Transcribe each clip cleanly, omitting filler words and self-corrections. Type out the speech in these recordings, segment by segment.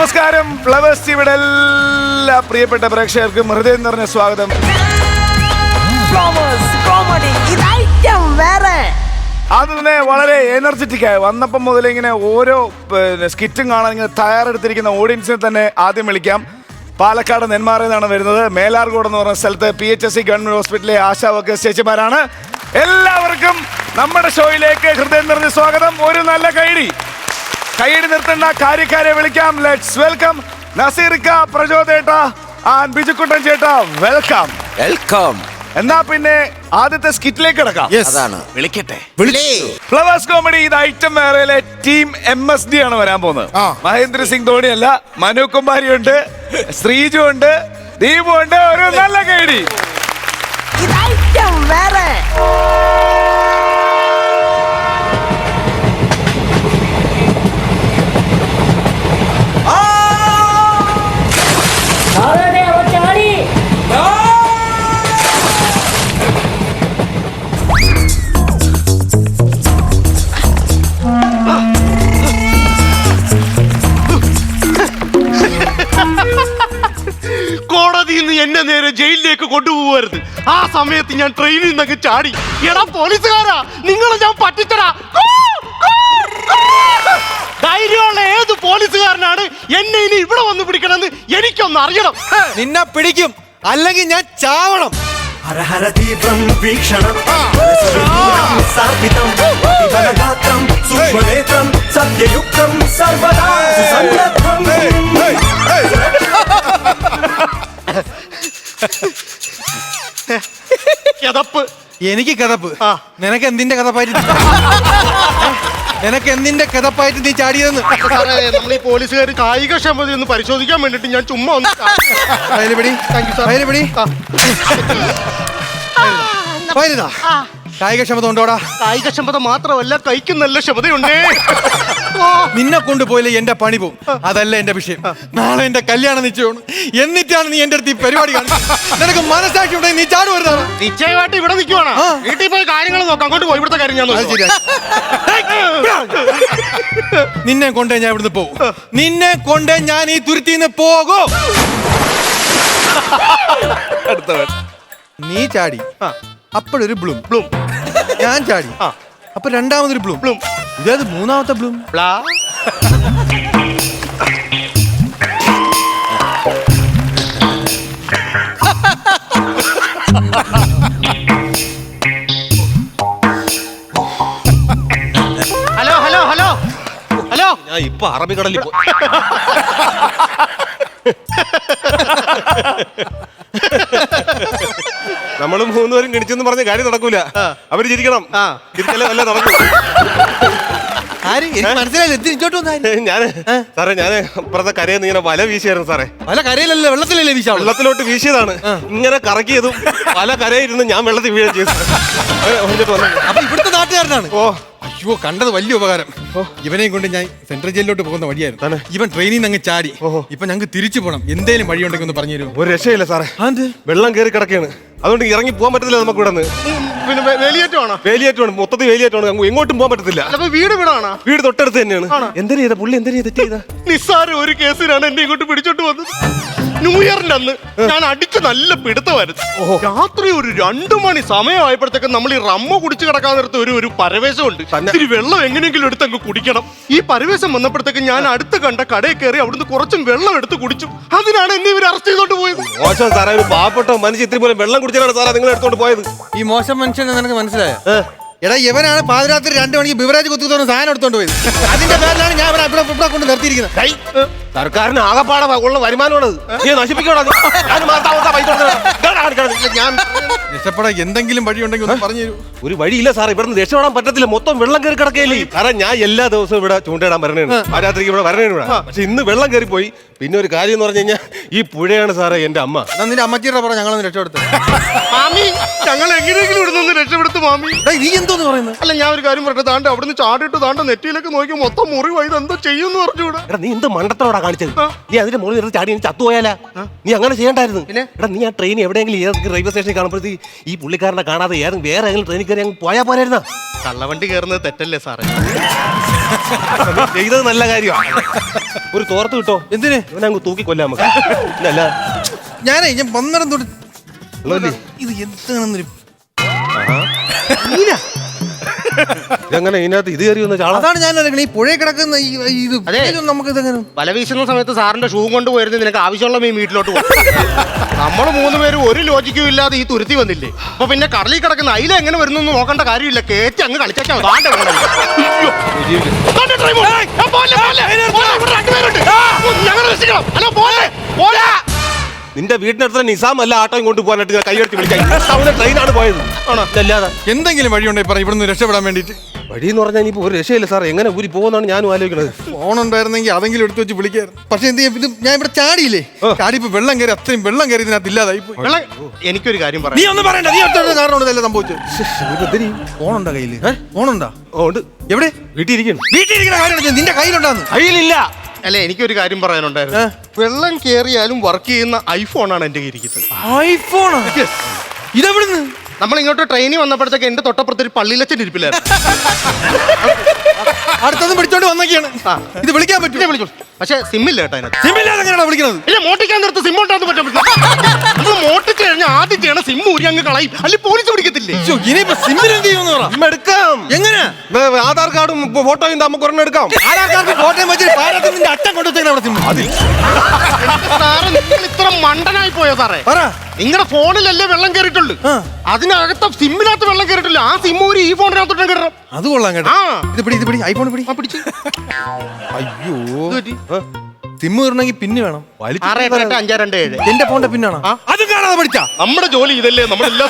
നമസ്കാരം, ഫ്ലവേഴ്സ് ടിവിയുടെ എല്ലാ പ്രിയപ്പെട്ട പ്രേക്ഷകർക്കും ഹൃദയം നിറഞ്ഞ സ്വാഗതം. അത് തന്നെ വളരെ എനർജറ്റിക് ആയി വന്നപ്പം മുതൽ ഇങ്ങനെ ഓരോ സ്കിറ്റും കാണാൻ ഇങ്ങനെ തയ്യാറെടുത്തിരിക്കുന്ന ഓഡിയൻസിനെ തന്നെ ആദ്യം വിളിക്കാം. പാലക്കാട് നെന്മാറയിൽ നിന്നാണ് വരുന്നത്. മേലാർകോട് എന്ന് പറഞ്ഞ സ്ഥലത്ത് PHSC ഗവൺമെന്റ് ഹോസ്പിറ്റലിലെ ആശാ വർക്കേഴ്സ് ചേച്ചിമാരാണ്. എല്ലാവർക്കും നമ്മുടെ ഷോയിലേക്ക് ഹൃദയം നിറഞ്ഞ സ്വാഗതം. ഒരു നല്ല കൈയടി നിർത്തേണ്ട, കാര്യക്കാരെ വിളിക്കാം. ലെറ്റ്സ് വെൽക്കം നസീർക്ക, പ്രചോദേട്ട ആൻഡ് ബിജുക്കുട്ടൻ ചേട്ടാ. വെൽക്കം. എന്നാ പിന്നെ ആദ്യത്തെ സ്കിറ്റിലേക്ക് കിടക്കാം. വിളിക്കട്ടെ. ഫ്ലവേഴ്സ് കോമഡി ഇത് ഐറ്റം വേറെയിലെ ടീം MSD ആണ് വരാൻ പോകുന്നത്. മഹേന്ദ്ര സിംഗ് ധോണി അല്ല, മനു കുമാരി ഉണ്ട്, ശ്രീജു ഉണ്ട്, ദീപു ഉണ്ട്. ഒരു നല്ല കൈയടി. കോടതിയിൽ നിന്ന് എന്നെ നേരെ ജയിലിലേക്ക് കൊണ്ടുപോകരുത്. ആ സമയത്ത് ഞാൻ ട്രെയിനിൽ നിന്നൊക്കെ ചാടി. എടാ പോലീസുകാരാ, നിങ്ങളെ ഞാൻ പറ്റിച്ചടാ. ധൈര്യമുള്ള ഏത് പോലീസുകാരനാണ് എന്നെ ഇനി ഇവിടെ വന്ന് പിടിക്കണമെന്ന് എനിക്കൊന്ന് അറിയണം. നിന്നെ പിടിക്കും, അല്ലെങ്കിൽ ഞാൻ ചാവണം. ഹരഹര തീവ്രം വീക്ഷണം സാർവിതം ബലഗാത്രം സൂക്ഷ്മനേത്രം സത്യയുക്തം സർവദാ സുസന്നദ്ധം. കിതപ്പ്. എനിക്ക് കിതപ്പ്. നിനക്ക് എന്തിന്റെ കിതപ്പായിട്ട് നീ ചാടിയതെന്ന്? നമ്മൾ ഈ പോലീസുകാർ കായിക ക്ഷമത ഒന്ന് പരിശോധിക്കാൻ വേണ്ടിട്ട് ഞാൻ ചുമ്മാ ഒന്ന് കായികക്ഷമത ഉണ്ടോടാ? കായികക്ഷമത മാത്രമല്ല, കൈക്ക് നല്ല ക്ഷമതയുണ്ടേ. നിന്നെ കൊണ്ടുപോയില്ലേ എന്റെ പണി പോവും. അതല്ല എന്റെ വിഷയം. നാളെ എന്റെ കല്യാണം നിശ്ചയമാണ്. എന്നിട്ടാണ് നീ എന്റെ അടുത്ത് ഈ പരിപാടി കാണിക്കുന്നത്. നിനക്ക് മനസ്സാക്ഷി ഉണ്ടെങ്കിൽ നീ ചാട് വരുന്നതാണ്. നിശ്ചയമായിട്ട് ഇവിടെ നിൽക്കുവാണ്. വീട്ടിൽ പോയി കാര്യങ്ങൾ നോക്കാം. അങ്ങോട്ട് പോയി ഇവിടുത്തെ കാര്യം ഞാൻ നിന്നെ കൊണ്ടേ ഞാൻ ഇവിടുന്ന് പോകും. നിന്നെ കൊണ്ടേ ഞാൻ ഈ തുരുത്തിന്ന് പോകും. നീ ചാടി, അപ്പോഴൊരു ബ്ലൂം. ഞാൻ ചാടി, അപ്പൊ രണ്ടാമതൊരു ബ്ലൂം. ഇതേത് മൂന്നാമത്തെ Bloom? Hello hello hello hello. ഞാൻ ഇപ്പൊ അറബിക്കടലിൽ പോയി. നമ്മള് മൂന്നുപേരും ഗണിച്ചെന്ന് പറഞ്ഞ കാര്യം നടക്കൂല. അവര് ചിരിക്കണം. അല്ല നടക്കൂ. ഞാന് സാറേ, ഞാന് ഇപ്പുറത്തെ കരയെന്ന് ഇങ്ങനെ വല വീശിയായിരുന്നു സാറേ. വല കരയിലല്ലേ, വെള്ളത്തിലല്ലേ വീശാ? വെള്ളത്തിലോട്ട് വീശിയതാണ്. ഇങ്ങനെ കറക്കിയതും വല കരയിരുന്ന് ഞാൻ വെള്ളത്തിൽ വീഴുകയും ചെയ്തു. അപ്പൊ ഇവിടുത്തെ നാട്ടുകാരനാണ്. അയ്യോ, കണ്ടത് വലിയ ഉപകാരം. ഇവനെയും കൊണ്ട് ഞാൻ സെൻട്രൽ ജയിലിലോട്ട് പോകുന്ന വഴിയായിരുന്നു. ഇവൻ ട്രെയിനിൽ നിന്ന് അങ്ങ് ചാടി. ഇപ്പൊ ഞങ്ങൾക്ക് തിരിച്ചു പോകണം. എന്തേലും വഴിയുണ്ടെങ്കിൽ ഒന്ന് പറഞ്ഞു തരുമോ? ഒരു രക്ഷയില്ല സാറേ, വെള്ളം കയറി കിടക്കുകയാണ്. അതുകൊണ്ട് ഇറങ്ങി പോകാൻ പറ്റത്തില്ല നമുക്ക് ഇവിടെ നിന്ന്. പിന്നെ വേലിയേറ്റമാണ്, മൊത്തത്തിൽ വേലിയേറ്റമാണ്. എങ്ങോട്ടും പോകാൻ പറ്റത്തില്ല. വീട് വിടാണോ? വീട് തൊട്ടടുത്ത് തന്നെയാണ്. എന്തിനാ ചെയ്ത പുള്ളി? എന്തിനാ തെറ്റ് ചെയ്ത? നിസ്സാര ഒരു കേസിനാണ് എന്നെ ഇങ്ങോട്ട് പിടിച്ചോണ്ട് വന്നത്. ന്യൂ ഇയറിന്റെ അന്ന് ഞാൻ അടിച്ച് നല്ല പിടുത്തമായിരുന്നു. രാത്രി ഒരു 2 മണി സമയമായപ്പോഴത്തേക്ക് നമ്മൾ ഈ റമ്മ കുടിച്ച് കിടക്കാൻ നേരത്തെ ഒരു പരവേശമുണ്ട്. ഇത്തിരി വെള്ളം എങ്ങനെയെങ്കിലും എടുത്ത് അങ്ങ് കുടിക്കണം. ഈ പരവേശം വന്നപ്പോഴത്തേക്ക് ഞാൻ അടുത്ത് കണ്ട കടയിൽ കയറി അവിടുന്ന് കുറച്ചും വെള്ളം എടുത്ത് കുടിച്ചു. അതിനാണ് എന്നെ ഇവർ അറസ്റ്റ് ചെയ്തോണ്ട് പോയത്. മോശം സാറേ, ഒരു പാവപ്പെട്ട മനുഷ്യ ഇത്തിരി പോലും വെള്ളം കുടിച്ചാണ് സാറേ നിങ്ങൾ എടുത്തോണ്ട് പോയത്. ഈ മോശം മനുഷ്യനെ നിനക്ക് മനസ്സിലായോ? എടാ, ഇവനാണ് പാതിരാത്രി 2 മണിക്ക് ബിവറേജ് കുത്തിത്തോന്ന് സാധനം എടുത്തോണ്ട് പോയത്. അതിന്റെ പേരിലാണ് ഞാൻ ഇവിടെ കൊണ്ട് നിർത്തിയിരിക്കുന്നത്. സർക്കാരിന് ആകെപ്പാടെ ഉള്ള വരുമാനമാണത്. നീ നശിപ്പിക്കണോ? ഞാൻ രക്ഷപ്പെടാൻ എന്തെങ്കിലും വഴിയുണ്ടെങ്കിൽ ഒന്ന് പറഞ്ഞു തരൂ. ഒരു വഴിയില്ല സാറേ, ഇവിടെ നിന്ന് രക്ഷപ്പെടാൻ പറ്റത്തില്ല. മൊത്തം വെള്ളം കയറി കിടക്കയില്ലേ. കാരണം ഞാൻ എല്ലാ ദിവസവും ഇവിടെ ചൂണ്ടയിടാൻ വരണേണ്. പാതിരാത്രിക്ക് ഇവിടെ വരണേണ് ഇവിടെ. പക്ഷെ ഇന്ന് വെള്ളം കയറി പോയി. പിന്നെ ഒരു കാര്യം എന്ന് പറഞ്ഞു കഴിഞ്ഞാൽ ഈ പുഴയാണ് സാറേ എന്റെ അമ്മ. നിന്റെ അമ്മച്ചിയുടെ പറ ഞങ്ങളൊന്ന് രക്ഷപ്പെടുത്തു. മാമി, ഞങ്ങൾ എങ്ങനെയെങ്കിലും ഇവിടെ നിന്ന് രക്ഷപ്പെടുത്തു മാമി. നീ എന്തോന്ന് പറയുന്നത്? അല്ല, ഞാൻ ഒരു കാര്യം പറഞ്ഞത്. താണ്ട് അവിടുന്ന് ചാടിയിട്ട് താണ്ട് നെറ്റിയിലേക്ക് നോക്കി മൊത്തം മുറിവായി. എന്തോ ചെയ്യുമെന്ന് പറഞ്ഞുകൂടാ. എടാ, നീ എന്ത് മണ്ടത്തോടാ കാണിച്ചത്? നീ അതിന്റെ മുകളിൽ നിർത്തി ചാടി ചത്തുപോയാലാ? നീ അങ്ങനെ ചെയ്യണ്ടായിരുന്നു. എടാ, നീ ആ ട്രെയിൻ എവിടെയെങ്കിലും റെയിൽവേ സ്റ്റേഷനിൽ കാണുമ്പോഴത്തേക്ക് ഈ പുള്ളിക്കാരനെ കാണാതെ വേറെ ഏതെങ്കിലും ട്രെയിനിൽ കയറി അങ്ങ് പോയാൽ പോരായിരുന്നാ? കള്ളവണ്ടി കയറുന്നത് തെറ്റല്ലേ സാറേ? ചെയ്തത് നല്ല കാര്യമാണ്. ഒരു തോർത്ത് കിട്ടോ? എന്തിന്? ഇവനങ്ങ് തൂക്കി കൊല്ലാം നമുക്ക്. അല്ല ഞാൻ വന്നേരം തൊട്ട് ഇത് എന്താണെന്നൊരു ഇതെങ്ങനെ ഇതിനകത്ത് ഇത് കയറി വന്ന ചാള? അതാണ് ഞാൻ ഈ പുഴയിൽ കിടക്കുന്ന ഇത് അതെ. നമുക്ക് ഇതെങ്ങനെ വല വീശുന്ന സമയത്ത് സാറിന്റെ ഷൂ കൊണ്ട് പോയിരുന്നു നിനക്ക് ആവശ്യമുള്ള മീൻ വീട്ടിലോട്ട് പോകും. നമ്മൾ 3 പേരും ഒരു ലോജിക്കും ഇല്ലാതെ ഈ തുരുത്തി വന്നില്ലേ? അപ്പൊ പിന്നെ കടലിൽ കിടക്കുന്ന അയില എങ്ങനെ വരുന്നു നോക്കേണ്ട കാര്യമില്ല. കേറ്റി അങ്ങ് കളിച്ചാൽ നിന്റെ വീട്ടിനടുത്ത് നിസാം അല്ല ആട്ടോയും കൊണ്ട് പോകാനായിട്ട് ഞാൻ കൈയെടുത്ത് വിളിക്കാം. ട്രെയിനാണ് പോയത്. അല്ലാതെ എന്തെങ്കിലും വഴിയുണ്ടെങ്കിൽ പറ ഇവിടുന്ന് രക്ഷപ്പെടാൻ വേണ്ടിട്ട്. വഴി എന്ന് പറഞ്ഞാൽ ഇനിയിപ്പോ ഒരു രക്ഷയില്ല സാർ. എങ്ങനെ ഊരി പോകുന്നതാണ് ഞാനും ആലോചിക്കുന്നത്. ഫോൺ ഉണ്ടായിരുന്നെങ്കിൽ അതെങ്കിലും എടുത്ത് വെച്ച് വിളിക്കായിരുന്നു. പക്ഷെ എന്ത് ചെയ്യാം, ഇത് ഞാൻ ഇവിടെ ചാടിയില്ലേ, ചാടി ഇപ്പൊ വെള്ളം കയറി, അത്രയും വെള്ളം കയറി ഇതിനകത്ത് ഇല്ലാതായി പോയി. എനിക്കൊരു കാര്യം പറയാം. നീ ഒന്നും പറയണ്ട, നീ ഒറ്റ കാരണം ഇതെല്ലാം സംഭവിച്ചത്. ഫോണുണ്ടോ കയ്യില്? ഫോണുണ്ടോ? ഉണ്ട്. എവിടെ? വീട്ടിൽ ഇരിക്കുന്നു. വീട്ടിലിരിക്കുന്ന കാര്യം നിന്റെ കയ്യിലുണ്ടാന്ന്? കയ്യിലില്ല. അല്ല, എനിക്കൊരു കാര്യം പറയാനുണ്ടായിരുന്നു. വെള്ളം കേറിയാലും വർക്ക് ചെയ്യുന്ന ഐഫോണാണ് എന്റെ ഇരിക്കുന്നത്. ഐഫോൺ? ഇതെവിടുന്ന്? നമ്മൾ ഇങ്ങോട്ട് ട്രെയിനിൽ വന്നപ്പോഴത്തേക്ക് എന്റെ തൊട്ടപ്പുറത്ത് ഒരു പള്ളിയിലച്ചൻ ഇരിപ്പില്ലായിരുന്നു. അടുത്തൊന്നും പിടിച്ചോണ്ട് വന്നൊക്കെയാണ്. ഇത് വിളിക്കാൻ പറ്റും? വിളിച്ചു, പക്ഷെ സിമ്മില്ല കേട്ടോ അതിനകത്ത്. സിമ്മില്ലാതെ എങ്ങനെയാണ് വിളിക്കുന്നത്? ഇല്ല, മോട്ടിക്കാൻ നിർത്ത് സിം ഉണ്ടാകുന്ന പറ്റാൻ പറ്റില്ല. മോട്ടിച്ച് കഴിഞ്ഞാൽ ആദ്യം ചെയ്യണം സിം ഊരി അങ്ങ് കളയും, അല്ലെങ്കിൽ പോലീസ് പിടിക്കത്തില്ലേ? ഇനിയിപ്പോ സിമ്മിൽ എന്ത് ചെയ്യുമെന്ന് പറ. സിം എടുക്കാം. എങ്ങനെ? ആധാർ കാർഡും ഫോട്ടോയും നമുക്ക് ഒരെണ്ണം എടുക്കാം. ആധാർ കാർഡ് ഫോട്ടോയും വെച്ചിട്ട് പാരത്തിൽ നിന്റെ അറ്റം കൊണ്ടുവച്ചേക്കണം അവിടെ സിം. സാറേ, നിങ്ങൾ ഇത്ര മണ്ടനായി പോയോ സാറേ? പറ. നിങ്ങളുടെ ഫോണിലല്ലേ വെള്ളം കയറിയിട്ടുള്ളൂ, അതിനകത്ത് സിമ്മിനകത്ത് വെള്ളം കയറിയിട്ടില്ല. ആ സിം ഊരി ഈ ഫോണിനകത്തോട്ട് കിടണം. അത് കൊള്ളാം കേട്ടോ. ഇത് പിടി ഐഫോൺ പിടി. പിടിച്ച്. അയ്യോ, സിം ഇടണമെങ്കിൽ പിന്ന് വേണം. 688-527 എന്റെ ഫോണിന്റെ പിന്നാണോ? അത് കാണാതെ പഠിച്ചാ. നമ്മുടെ ജോലി ഇതല്ലേ, നമ്മളെല്ലാം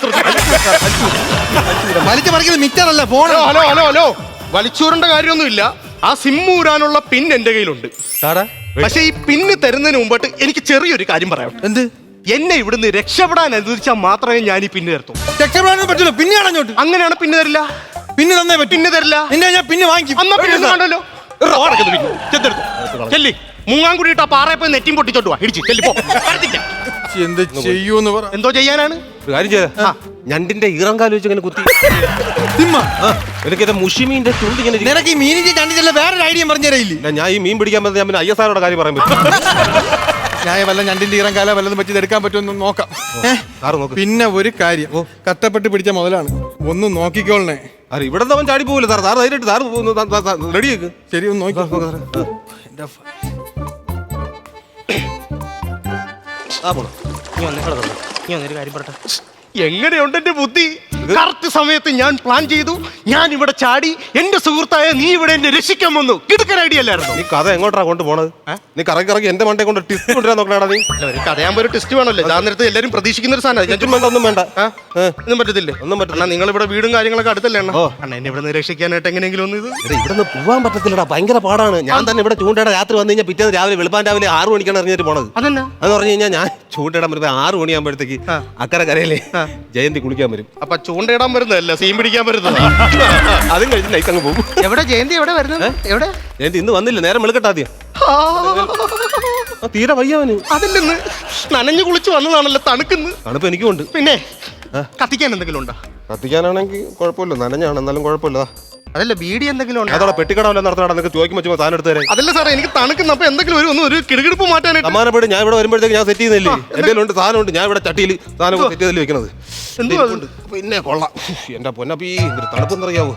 വലിച്ചു പറിക്കുന്നത് മിക്സർ അല്ല ഫോൺ. ഹലോ ഹലോ ഹലോ, വലിച്ചൂറിന്റെ കാര്യമൊന്നുമില്ല. ആ സിം ഊരാനുള്ള പിൻ എന്റെ കയ്യിലുണ്ട്. പക്ഷെ ഈ പിന്ന് തരുന്നതിന് മുമ്പായിട്ട് എനിക്ക് ചെറിയൊരു കാര്യം പറയാം. എന്ത്? എന്നെ ഇവിടുന്ന് രക്ഷപ്പെടാൻ അനുവദിച്ചാൽ മാത്രമേ ഞാൻ ഈ പിന്ന് തരത്തു. രക്ഷപ്പെടാനും പറ്റില്ല, പിന്നെയാണ് അങ്ങോട്ട്. അങ്ങനെയാണ് പിന്ന് തരില്ല. പിന്നെ തന്നേ പറ്റും. പിന്നെ തരില്ല. നിന്നെ ഞാൻ പിന്നെ വാങ്ങിക്കും. അന്നാ പിന്നെ കണ്ടല്ലോ. ചെല്ലി മുങ്ങാൻ കൂടിയിട്ട് ആ പാറയെ പോയി നെറ്റിയും പൊട്ടിച്ചോട്ട് വാ. ഇടിച്ച് ചെല്ലി പോ. എന്ത് ചെയ്യൂന്ന് പറ. എന്തോ ചെയ്യാനാണ്? ഒരു കാര്യം ചെയ്ത ഞണ്ടിന്റെ ഈറം കാല് വെച്ച് ഇങ്ങനെ കുത്തി സിമ്മ എനിക്ക് മുഷിമീന്റെ ചുണ്ട് ഇങ്ങനെ നിനക്ക് ഈ മീനിന്റെ ചണ്ടിച്ചല്ല വേറൊരു ഐഡിയ പറഞ്ഞു തരയില്ലേ? ഞാൻ ഈ മീൻ പിടിക്കാൻ പറ്റുന്ന ഞാൻ പിന്നെ ISROടെ കാര്യം പറയാൻ പറ്റും. ഞാൻ വല്ല ഞണ്ടിന്റെ ഈറം കാല വല്ലതും വെച്ച് എടുക്കാൻ പറ്റുമെന്ന് നോക്കാം. പിന്നെ ഒരു കാര്യം, കഷ്ടപ്പെട്ട് പിടിച്ച മുതലാണ്, ഒന്ന് നോക്കിക്കോളണേ. അതെ, ഇവിടെ അവൻ ചാടി പോകില്ല സാർ. സാർ ധൈര്യമായിട്ട് സാർ റെഡിയാക്ക്. ശരി, ഒന്ന് നോക്കി. എങ്ങനെയുണ്ട് എന്റെ ബുദ്ധി? കറക്റ്റ് സമയത്ത് ഞാൻ പ്ലാൻ ചെയ്തു, ഞാൻ ഇവിടെ ചാടി, എന്റെ സുഹൃത്തായ നീ ഇവിടെ എന്നെ രക്ഷിക്കാൻ വന്നു. കിടക്കൻ ഐഡിയ അല്ലായിരുന്നു. നീ കഥ എങ്ങോട്ടാ കൊണ്ട് പോണത്? നീ കറക്കി എന്റെ മണ്ടേ കൊണ്ട് ടിസ്റ്റ് കൊണ്ടുവരാൻ നോക്കണാടാ നീ. ഒരു കഥയാകുമ്പോ ഒരു ടെസ്റ്റ് വേണമല്ലോ. ഞാൻ നേരത്തെ എല്ലാരും പ്രതീക്ഷിക്കുന്ന ഒരു സാധനം. ഒന്നും വേണ്ട, ഒന്നും പറ്റത്തില്ലേ? ഒന്നും പറ്റില്ല. നിങ്ങൾ ഇവിടെ വീടും കാര്യങ്ങളൊക്കെ അടുത്തല്ലേ അണ്ണാ? എന്നെ ഇവിടെ രക്ഷിക്കാനായിട്ട് എങ്ങനെയെങ്കിലും ഒന്ന് ഇത് ഇവിടുന്ന് പോവാൻ പറ്റത്തില്ലടാ, ഭയങ്കര പാടാണ്. ഞാൻ തന്നെ ഇവിടെ ചൂണ്ടയുടെ രാത്രി വന്നു കഴിഞ്ഞാൽ പിറ്റേന്ന് രാവിലെ വെളുപ്പാൻ രാവിലെ 6 മണിക്കാണ് ഇറങ്ങിയിട്ട് പോണത്. അതെന്നാ എന്ന് പറഞ്ഞു കഴിഞ്ഞാൽ ഞാൻ ചൂണ്ടയിടാൻ വരുമ്പോൾ 6 മണിയാകുമ്പോഴത്തേക്ക് അക്കരെ കരയിലെ ജയന്തി കുളിക്കാൻ വരും. അപ്പൊ ചൂണ്ടയിടാൻ വരുന്നതല്ല, സീൻ പിടിക്കാൻ വരുന്നത്. അതും കഴിഞ്ഞ് നൈറ്റ് അങ്ങ് പോകും. എവിടെ ജയന്തി? എവിടെ വരുന്നത്? എവിടെ ജയന്തി ഇന്ന് വന്നില്ല, നേരം വെളുക്കട്ടാദ്യം. തീരെ വയ്യവന്. അതില്ലെന്ന് നനഞ്ഞു കുളിച്ച് വന്നതാണല്ലോ, തണുക്കുന്നു. തണുപ്പ് എനിക്കുണ്ട്. പിന്നെ കത്തിക്കാൻ എന്തെങ്കിലും ഉണ്ടോ? കത്തിക്കാനാണെങ്കിൽ കുഴപ്പമില്ല, നനഞ്ഞാണ് എന്നാലും കുഴപ്പമില്ല. അതല്ല, ബീഡി എന്തെങ്കിലും ഉണ്ടോ? അതോടെ പെട്ടിക്കട വല്ല നടത്തണം, നിനക്ക് ചോദിക്കുമ്പോൾ സാധനം എടുത്ത് തരാം. അതല്ല സാറേ, എനിക്ക് തണുക്കുന്ന, അപ്പൊ എന്തെങ്കിലും ഒരു കിടുകിടുപ്പ് മാറ്റാനായിട്ട്. സമാനപ്പെട്ട് ഞാൻ ഇവിടെ വരുമ്പോഴത്തേക്ക് ഞാൻ സെറ്റ് ചെയ്യുന്നില്ലേ, എന്തെങ്കിലും ഉണ്ട് സാധനം ഉണ്ട്. ഞാൻ ഇവിടെ ചട്ടിയിൽ സാധനം സെറ്റ് ചെയ്തല്ലേ വെക്കുന്നത്. പിന്നെ കൊള്ളാം. എന്റെ പൊന്നപ്പീ തണുപ്പെന്ന് അറിയാവോ?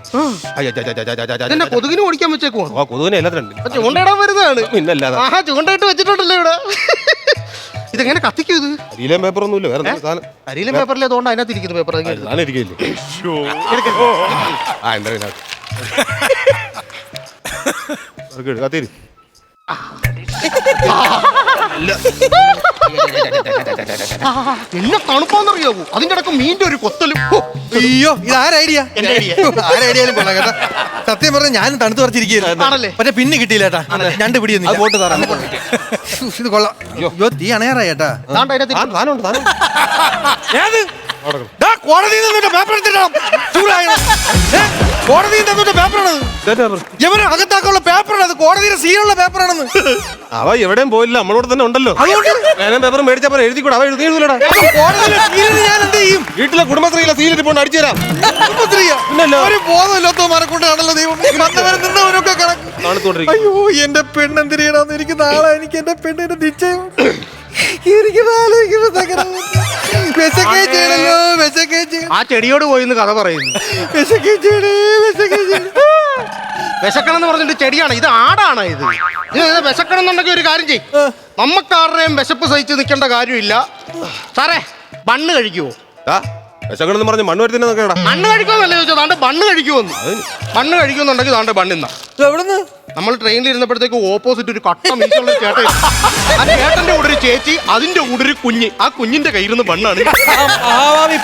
കൊതുകിന് ഓടിക്കാൻ വെച്ചേക്കോ? കൊതുകിനെ എല്ലാത്തിനുണ്ട്. ചൂണ്ടയിടാൻ വരുന്നതാണ്. പിന്നല്ലാതെ ആഹാ, ചൂണ്ടയിട്ട് വെച്ചിട്ടുണ്ടല്ലോ ഇവിടെ. ഇതെങ്ങനെ കത്തിക്കൂ? ഇത് അരിയിലേം പേപ്പർ ഒന്നുമില്ല, വേറെ സാധനം. അരിയിലെ പേപ്പറിൽ അതുകൊണ്ട് അതിനകത്ത് ഇരിക്കുന്ന പേപ്പർ സാധനം ഇരിക്കില്ലേ? ആ എന്താ കത്തിരി എന്നെ തണുപ്പാന്നറിയാവൂ. അതിന്റെ ഇടക്ക് മീൻ്റെ ഒരു കൊത്തലും. അയ്യോ, ഇത് ആരൈഡിയ? എന്റെ ഐഡിയ. ആരൈഡിയാലും കൊള്ളാം കേട്ടാ. സത്യം പറഞ്ഞ ഞാൻ തണുത്ത് പറിച്ചിരിക്കുകയാണല്ലേ, പക്ഷെ പിന്നെ കിട്ടിയില്ല കേട്ടാ. രണ്ട് പിടിയൊന്നും പോട്ട് തരാം. ഇത് കൊള്ളാം. അയ്യോ, തീ അണയാറായി കേട്ടാ. കോടതിയിൽ നിന്നിട്ട് പേപ്പർ എടുത്തിട്ടാ കോടതിയിൽ നിന്നിട്ട് പേപ്പറാണത്. ഇവന് അകത്താക്കുള്ള പേപ്പറാണ് അത്, കോടതിയുടെ സീനുള്ള പേപ്പറാണെന്ന്. അവ എവിടെയും പോയില്ല നമ്മളോട് തന്നെ ഉണ്ടല്ലോ പേനും പേപ്പറും മേടിച്ചപ്പോ എഴുതിക്കൂടാ അവ എഴുതിയൂലടാ ഞാൻ എന്ത് ചെയ്യും? വീട്ടിലെ കുടുംബശ്രീയിലെ സീലിട്ട് പോണ്ട് അടിച്ചു തരാം ഒരു ബോധമില്ലാത്തവന്മാരെ കൊണ്ടാണല്ലോ ദൈവം വന്നവരെ നിന്നവരൊക്കെ കണക്ക്. കാണത്തോണ്ടിരിക്കും അയ്യോ എന്റെ പെണ്ണെന്തിനാന്ന് എനിക്ക് നാളെ എനിക്ക് എന്റെ പെണ്ണിന്റെ നിശ്ചയം എനിക്ക് ആലോചിക്കുമ്പോ സങ്കടം വരുന്നു. വിശക്കേ ചെയ്യണല്ലോ, വിശക്കേ ചെയ്യണം, ആ ചെടിയോട് പോയി കഥ പറയുന്നു. വിശക്കേ ചെയ്യണേ, വിശക്കേ ചെയ്യണം. വിശക്കണം എന്ന് പറഞ്ഞിട്ട് ചെടിയാണ് ഇത്, ആടാണ് ഇത്. ഇത് വിശക്കണം എന്നുണ്ടെങ്കിൽ ഒരു കാര്യം ചെയ്യും, നമ്മക്കാരുടെയും വിശപ്പ് സഹിച്ച് നിൽക്കേണ്ട കാര്യമില്ല. സാറേ ബണ്ണ് കഴിക്കുവോ? വിശക്കണെന്ന് പറഞ്ഞ് മണ്ണ് വരുത്തിനൊക്കെടാ മണ്ണ് കഴിക്കുമെന്നല്ലേ ചോദിച്ചത്? താണ്ട് ബണ്ണ് കഴിക്കുമെന്ന്. ബണ്ണ് കഴിക്കുന്നുണ്ടെങ്കിൽ താണ്ട് ബണ്ണിന്ന. എവിടുന്ന്? നമ്മൾ ട്രെയിനിൽ ഇരുന്നപ്പോഴത്തേക്ക് ഓപ്പോസിറ്റ് ഒരു കട്ട മീശുള്ള ചേട്ടൻ, ആ ചേട്ടന്റെ കൂടെ ഒരു ചേച്ചി, അതിന്റെ കൂടെ ഒരു കുഞ്ഞ്, ആ കുഞ്ഞിന്റെ കയ്യിൽ നിന്ന് ബണ്ണാണ്.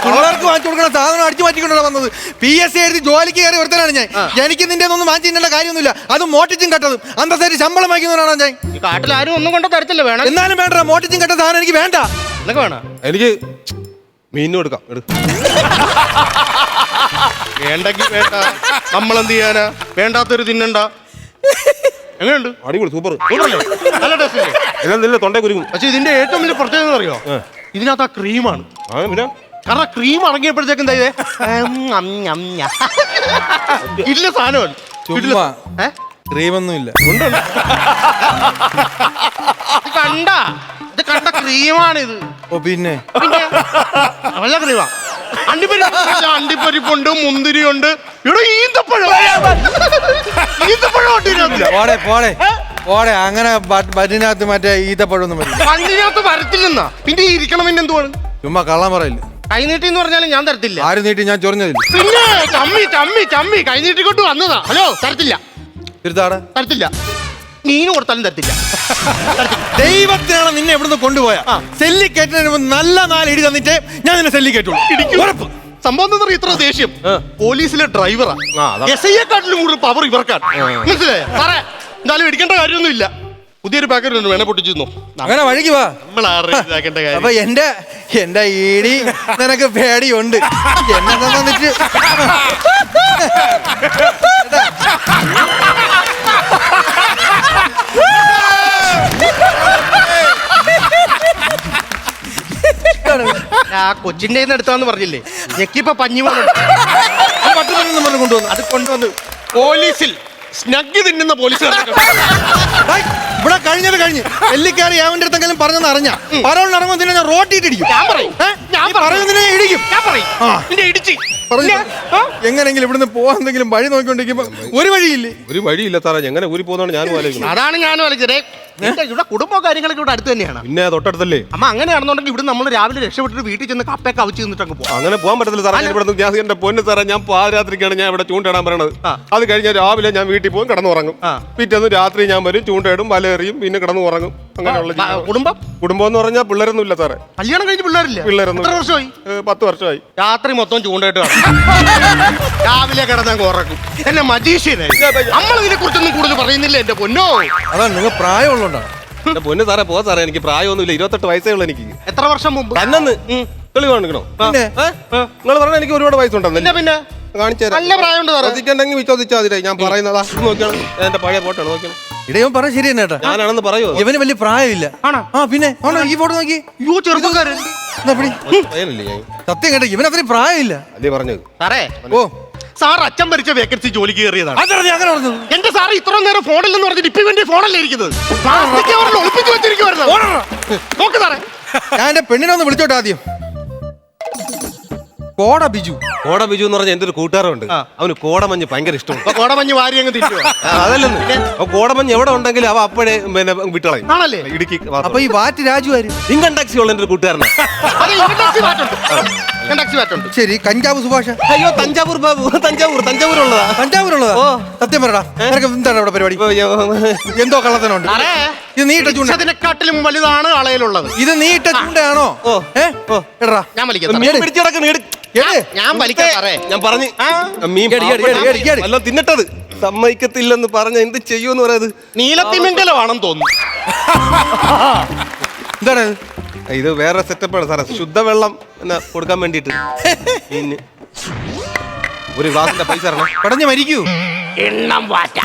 പിള്ളേർക്ക് വാങ്ങിച്ചു കൊടുക്കണ സാധനം അടിച്ചു മാറ്റിക്കൊണ്ടാണ് വന്നത്. PSC എഴുതി ജോലിക്ക് കയറി ഒരുത്തനാണ് ഞാൻ. എനിക്ക് നിന്റെ ഒന്നും മാറ്റി തിന്നേണ്ട കാര്യമൊന്നുമില്ല. അത് മോട്ടിച്ചും കട്ടതും അന്തസ്സായിട്ട് ശമ്പളം വാങ്ങിക്കുന്നവരാണ് ഞാൻ. ഈ കാട്ടിൽ ആരും ഒന്നും കൊണ്ട് തരത്തില്ല, വേണം എന്നാലും വേണ്ട, മോട്ടിച്ചും കട്ട സാധനം എനിക്ക് വേണ്ട. എന്നൊക്കെ വേണം. എനിക്ക് മീനും എടുക്കാം വേണ്ടെങ്കിൽ വേണ്ട, നമ്മളെന്ത് ചെയ്യാനാ? വേണ്ടാത്തൊരു തിന്നണ്ട. എങ്ങനെയുണ്ട്? അടിപൊളി സൂപ്പർ നല്ല ടേസ്റ്റ് ഇല്ലേ? എല്ലാം നില്ല തൊണ്ടേ കുരുങ്ങും. പക്ഷെ ഇതിന്റെ ഏറ്റവും വലിയ പ്രത്യേകത അറിയോ? ഇതിനകത്ത് ആ ക്രീമാണ്. പിന്നെ കാരണം ക്രീം അടങ്ങിയപ്പോഴത്തേക്കും എന്താ ചെയ്തേ? ഇല്ല സാധനമാണ്. ചുമ്മാ ഏ? ക്രീമൊന്നും ഇല്ല. ഇത് കണ്ട ക്രീമാണിത്. ഓ പിന്നെ പിന്നെ നല്ല ക്രീമാ. അണ്ടിപ്പരിപ്പുണ്ട്, മുന്തിരിയുണ്ട്, ഇവിടെ ഈന്തപ്പഴം. ഈന്തപ്പഴം പോടെ പോടെ പോടെ. അങ്ങനെ ബന്നിനകത്ത് മറ്റേ ഈത്തപ്പഴമൊന്നും വരില്ല. പണ്ടിനകത്ത് വരത്തില്ലെന്നാ. പിന്നെ ഇരിക്കണം. പിന്നെ എന്തുവാണ്? ചുമ്മാ കള്ളം പറയില്ല. കൈനീട്ടി എന്ന് പറഞ്ഞാലും ഞാൻ തരത്തില്ല. ആരും നീട്ടി ഞാൻ ചൊറിഞ്ഞതില്ല. പിന്നെ ചമ്മി ചമ്മി ചമ്മി കൈനീട്ടിക്കൊണ്ട് വന്നതാ. ഹലോ, തരത്തില്ല തിരുത്താടെ തരത്തില്ല. മീന് കൊടുത്താലും തരത്തില്ല. ദൈവത്തിനാണ് നിന്നെ എവിടുന്ന് കൊണ്ടുപോയാ. സെല്ലി കയറ്റുന്നതിന് മുമ്പ് നല്ല 4 ഇടി തന്നിട്ട് ഞാൻ നിന്നെ സെല്ലി കയറ്റുള്ളൂ. ഉറപ്പ്. സംഭവം എന്താ പറയുക? ഇത്ര ദേഷ്യം പോലീസിലെ ഡ്രൈവറാ. SI-യെക്കാട്ടിലും കൂടുതൽ പവർ ഇവർക്കാണ്. മനസ്സിലായോ സാറേ? എന്തായാലും ഇടിക്കേണ്ട കാര്യമൊന്നും ഇല്ല. പുതിയൊരു പാക്കറ്റ് ഉണ്ട്, വേണേ പൊട്ടിച്ചു. അങ്ങനെ വഴിക്ക് വാ. നമ്മൾ ആരുടെ കാര്യം? അപ്പൊ എന്റെ ഈടി നിനക്ക് പേടിയുണ്ട്. എന്നെ തന്നിട്ട് ആ കൊച്ചിന്റെ എടുത്താന്ന് പറഞ്ഞില്ലേ? ഞെക്കിപ്പോ പഞ്ഞി കൊണ്ടുവന്നു. അത് കൊണ്ടുവന്നു പോലീസിൽ സ്നഗ്ഗി തിന്നുന്ന പോലീസുകാർ. ഇവിടെ കഴിഞ്ഞത് കഴിഞ്ഞ് എല്ലിക്കാരി അവന്റെ അടുത്തെങ്കിലും പറഞ്ഞെന്ന് അറിഞ്ഞ പരോളിന് ഇറങ്ങുമ്പോൾ ഞാൻ റോട്ടിട്ടിടിക്കും. ഞാൻ പറയുന്നതിനെ ഇടിക്കും. ഇടിച്ച് എങ്ങനെങ്കിലും ഇവിടുന്ന് പോവാന്തെങ്കിലും വഴി നോക്കിക്കൊണ്ടിരിക്കുമ്പോ ഒരു വഴിയില്ലേ? ഒരു വഴിയില്ല സാറേ. എങ്ങനെ ഊരി പോകുന്നതാണ് ഞാനും ആലോചിക്കുന്നത്. അതാണ് ഞാനും ആലോചിച്ചത്. ഇവിടെ കുടുംബ കാര്യങ്ങളൊക്കെ ഇവിടെ അടുത്ത് തന്നെയാണ്. പിന്നെ തൊട്ടടുത്തല്ലേ? അമ്മ അങ്ങനെയാണെന്നുണ്ടെങ്കിൽ ഇവിടെ നമ്മൾ രാവിലെ രക്ഷപ്പെട്ടിട്ട് വീട്ടിൽ ചെന്ന് കപ്പയൊക്കെ അവിച്ച് നിന്നിട്ടങ്ങ് പോകും. അങ്ങനെ പോകാൻ പറ്റത്തില്ല സാറേ. ഇവിടെ ഞാൻ എന്റെ പൊന്ന് സാറേ, ഞാൻ പാതിരാത്രിക്കാണ് ഞാൻ ഇവിടെ ചൂണ്ടയിടാൻ പറയണത്. അത് കഴിഞ്ഞാൽ രാവിലെ ഞാൻ വീട്ടിൽ പോകും, കിടന്നുറങ്ങും. പിറ്റേന്ന് രാത്രി ഞാൻ വരും, ചൂണ്ടയിടും, വലയെറിയും, പിന്നെ കിടന്നു ഉറങ്ങും. അങ്ങനെയുള്ള കുടുംബം എന്ന് പറഞ്ഞാൽ പിള്ളേരൊന്നും ഇല്ല സാറേ. കല്യാണം കഴിഞ്ഞ് പിള്ളേരില്ല. പിള്ളേരൊന്നും. എത്ര വർഷമായി? 10 വർഷമായി. രാത്രി മൊത്തം ചൂണ്ടയിട്ട് രാവിലെ കിടന്നങ്ങ് ഉറക്കും. എന്നെ മജീഷ്യനായി. നമ്മൾ ഇതിനെ കുറിച്ചൊന്നും കൂടുതൽ പറയുന്നില്ല എന്റെ പൊന്നോ. അതാ നിങ്ങൾ പ്രായമുള്ളതുകൊണ്ടാണ്. എന്റെ പൊന്ന് സാറേ, പോ സാറേ. എനിക്ക് പ്രായമൊന്നുമില്ല. 28 വയസ്സേ ഉള്ളൂ എനിക്ക്. എത്ര വർഷം മുമ്പ്? തന്നെ തെളിവ് കാണിക്കണോ? നിങ്ങൾ പറഞ്ഞാൽ എനിക്ക് ഒരുപാട് വയസ്സുണ്ടെന്ന്. പിന്നെ കാണിച്ചു തരാം. നല്ല പ്രായമുണ്ട് സാറേ. വിശ്വസിച്ചിട്ടുണ്ടെങ്കിൽ വിശ്വസിച്ചാൽ മതി. ഞാൻ പറയുന്നതാ നോക്കിയാണ്. എന്റെ പഴയ ഫോട്ടോ നോക്കണം. ഇടയവൻ പറഞ്ഞ ശരി തന്നെ കേട്ടാ. ഞാനാണെന്ന് പറയുമോ? ഇവന് വലിയ പ്രായമില്ല. പിന്നെ ഈ ഫോട്ടോ നോക്കി. ചെറുപ്പക്കാരൻ സത്യം കേട്ടോ, ഇവൻ അത്രയും പ്രായമില്ല. അല്ലേ പറഞ്ഞത് സാറേ? ഓ സാർ അച്ഛൻ ഭരിച്ച വേക്കൻസി ജോലിക്ക് കയറിയതാണ്. അങ്ങനെ പറഞ്ഞത് എന്റെ സാറ് ഇത്രയും നേരം ഫോണിൽ എന്ന് പറഞ്ഞിട്ട് ഇപ്പൊ വേണ്ടി ഫോണല്ലേ ഇരിക്കുന്നത്? ഒളിപ്പിച്ചു വെച്ചിരിക്കുവായിരുന്നു. നോക്ക് സാറേ, ഞാൻ എന്റെ പെണ്ണിനെ ഒന്ന് വിളിച്ചോട്ടെ ആദ്യം. കോട ബിജു എന്ന് പറഞ്ഞ എന്റെ ഒരു കൂട്ടുകാരുണ്ട്. അവന് കോടമഞ്ഞ് ഭയങ്കര ഇഷ്ടമാണ്. കോടമഞ്ഞ് വാരി അങ്ങ് തിരിച്ചു. അതല്ലെന്ന്, കോടമഞ്ഞ് എവിടെ ഉണ്ടെങ്കിലും അവ അപ്പോഴേ പിന്നെ വിട്ടളയും. ആണല്ലേ? ഇടുക്കി. അപ്പൊ ഈ വാറ്റ് രാജു ആര്? ഇൻകം ടാക്സി ഉള്ള എന്റെ ഒരു കൂട്ടുകാരനാണ്. ശരി, കഞ്ചാവ് സുഭാഷ്. അയ്യോ, തഞ്ചാവൂർ ബാബു. തഞ്ചാവൂരുള്ളതാ. തഞ്ചാവൂരുള്ളതാ? സത്യം പറടാ, നിനക്ക് എന്താണ് ഇവിടെ പരിപാടി? എന്തോ കള്ളത്തനുണ്ട്. ഇത് നീട്ട ചൂണ്ട. അതിനെക്കാട്ടിലും വലുതാണ് അളയിലുള്ളത്. ഇത് നീട്ട ചൂണ്ടയാണോ? എടാ ഞാൻ വലിക്കാം. ഞാൻ വലിക്കാം സാറേ. ഞാൻ പറഞ്ഞു തിന്നിട്ടത് സമ്മതിക്കത്തില്ലെന്ന് പറഞ്ഞ എന്ത് ചെയ്യൂന്ന് പറയുന്നത്? നീലത്തിമിംഗലമാണെന്ന് തോന്നുന്നു. എന്താണ് ഇത്? വേറെ സെറ്റപ്പാണ് സാറേ. ശുദ്ധവെള്ളം കൊടുക്കാൻ വേണ്ടിട്ട്. പിന്നെ ഒരു ഗ്ലാസിന്റെ പൈസ തരണം. പടഞ്ഞ് മരിക്കൂ. എണ്ണം വാറ്റ.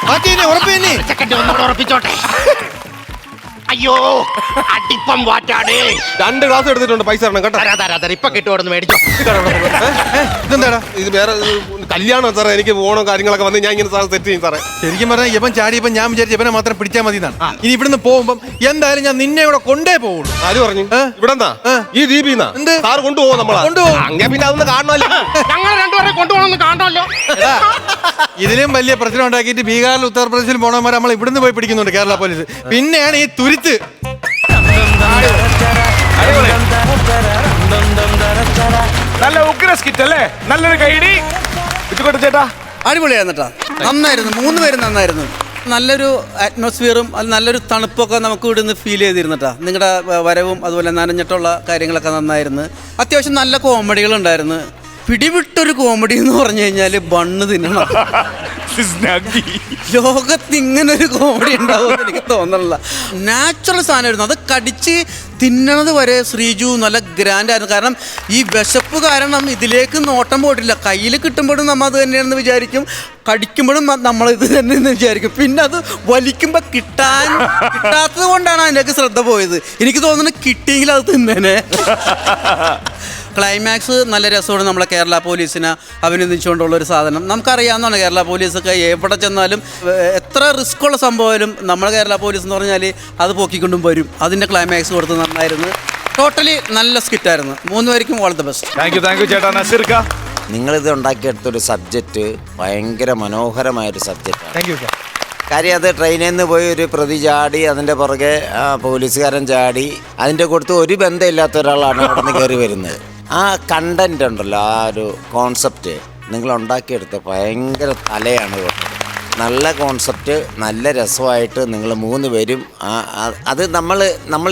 മാറ്റിയെന്നെ, ഉറപ്പ് തന്നെ. സെക്കൻഡ് ഒന്നുകൂടെ ഉറപ്പിച്ചോട്ടെ. അയ്യോ അടിപ്പം വാറ്റാടേ. 2 ഗ്ലാസ് എടുത്തിട്ടുണ്ട്, പൈസ തരണം കേട്ടോ. തരാ ഇപ്പൊ കിട്ടുവാടുന്ന് മേടിച്ചോ. ഇതെന്താടാ? ഇത് വേറെ കല്യാണം സാറേ, എനിക്ക് ഓണം കാര്യങ്ങളൊക്കെ വന്ന് ഞാൻ ഇങ്ങനെ സെറ്റ് ചെയ്യും സാറേ. ശരിക്കും പറഞ്ഞാൽ ഇവൻ ചാടിയപ്പോ ഞാൻ വിചാരിച്ചു ഇവനെ മാത്രം പിടിച്ചാൽ മതി എന്നാണ്. ഇനി ഇവിടുന്ന് പോകുമ്പം എന്തായാലും ഞാൻ നിന്നെ ഇവിടെ കൊണ്ടേ പോകുള്ളൂ. ആര് പറഞ്ഞു? ഇവിടെ ഈ ദീപിന്നാ എന്ത്? സാറ് കൊണ്ടുപോകും നമ്മളെ. കൊണ്ടുപോകും. അങ്ങനെ പിന്നെ അതൊന്ന് കാണണമല്ലോ. ഞങ്ങൾ രണ്ടുപേരെ കൊണ്ടുപോകണമെന്ന് കാണണമല്ലോ. ഇതിലും വലിയ പ്രശ്നം ഉണ്ടാക്കിയിട്ട് ബീഹാറിൽ ഉത്തർപ്രദേശിൽ പോണവന്മാർ നമ്മൾ ഇവിടുന്ന് പോയി പിടിക്കുന്നുണ്ട് കേരള പോലീസ്. പിന്നെയാണ് ഈ തുരുത്ത്. നല്ല ഉഗ്ര സ്കിറ്റ് അല്ലേ? നല്ലൊരു കൈഡി ചേട്ടാ. അടിപൊളിയായിരുന്നു കേട്ടോ, നന്നായിരുന്നു. 3 പേരും നന്നായിരുന്നു. നല്ലൊരു അറ്റ്മോസ്ഫിയറും നല്ലൊരു തണുപ്പൊക്കെ നമുക്ക് ഇവിടെ നിന്ന് ഫീൽ ചെയ്തിരുന്നിട്ടാ. നിങ്ങളുടെ വരവും അതുപോലെ നനഞ്ഞിട്ടുള്ള കാര്യങ്ങളൊക്കെ നന്നായിരുന്നു. അത്യാവശ്യം നല്ല കോമഡികളുണ്ടായിരുന്നു. പിടിവിട്ടൊരു കോമഡി എന്ന് പറഞ്ഞു കഴിഞ്ഞാൽ ബണ്ണ് തിന്നണം. ലോകത്ത് ഇങ്ങനൊരു കോമഡി ഉണ്ടാവുമെന്ന് എനിക്ക് തോന്നണില്ല. നാച്ചുറൽ സാധനമായിരുന്നു. അത് കടിച്ച് തിന്നണത് വരെ ശ്രീജു നല്ല ഗ്രാൻഡായിരുന്നു. കാരണം ഈ വിശപ്പ് കാരണം ഇതിലേക്ക് നോട്ടം പോയിട്ടില്ല. കയ്യിൽ കിട്ടുമ്പോഴും നമ്മൾ അത് തന്നെയാണെന്ന് വിചാരിക്കും, കടിക്കുമ്പോഴും നമ്മൾ ഇത് തന്നെയെന്ന് വിചാരിക്കും. പിന്നെ അത് വലിക്കുമ്പോൾ കിട്ടാത്തത് കൊണ്ടാണ് അതിലേക്ക് ശ്രദ്ധ പോയത്. എനിക്ക് തോന്നുന്നു കിട്ടിയെങ്കിൽ അത് തിന്നേനെ. ക്ലൈമാക്സ് നല്ല രസമാണ്. നമ്മളെ കേരള പോലീസിനെ അഭിനന്ദിച്ചുകൊണ്ടുള്ള ഒരു സാധനം. നമുക്കറിയാവുന്നതാണ് കേരള പോലീസൊക്കെ എവിടെ ചെന്നാലും എത്ര റിസ്ക് ഉള്ള സംഭവമായാലും നമ്മളെ കേരള പോലീസ് എന്ന് പറഞ്ഞാൽ അത് പൊക്കിക്കൊണ്ടും വരും. അതിൻ്റെ ക്ലൈമാക്സ് കൊടുത്ത് നന്നായിരുന്നു. ടോട്ടലി നല്ല സ്കിറ്റായിരുന്നു. 3 പേർക്കും all the best. Thank you ചേട്ടാ. നസീർക്ക, നിങ്ങളിത് ഉണ്ടാക്കിയെടുത്തൊരു സബ്ജക്റ്റ് ഭയങ്കര മനോഹരമായൊരു സബ്ജക്റ്റാണ്. Thank you sir. കാര്യം അത് ട്രെയിനിൽ നിന്ന് പോയി ഒരു പ്രതി ചാടി, അതിൻ്റെ പുറകെ പോലീസുകാരൻ ചാടി, അതിൻ്റെ കൊടുത്ത് ഒരു ബന്ധമില്ലാത്ത ഒരാളാണ് അവിടെ നിന്ന് കയറി വരുന്നത്. ആ കണ്ടന്റ് ഉണ്ടല്ലോ, ആ ഒരു കോൺസെപ്റ്റ് നിങ്ങൾ ഉണ്ടാക്കിയെടുത്ത് ഭയങ്കര തലയാണ് കൊടുത്തത്. നല്ല കോൺസെപ്റ്റ്, നല്ല രസമായിട്ട് നിങ്ങൾ 3 പേരും അത് നമ്മൾ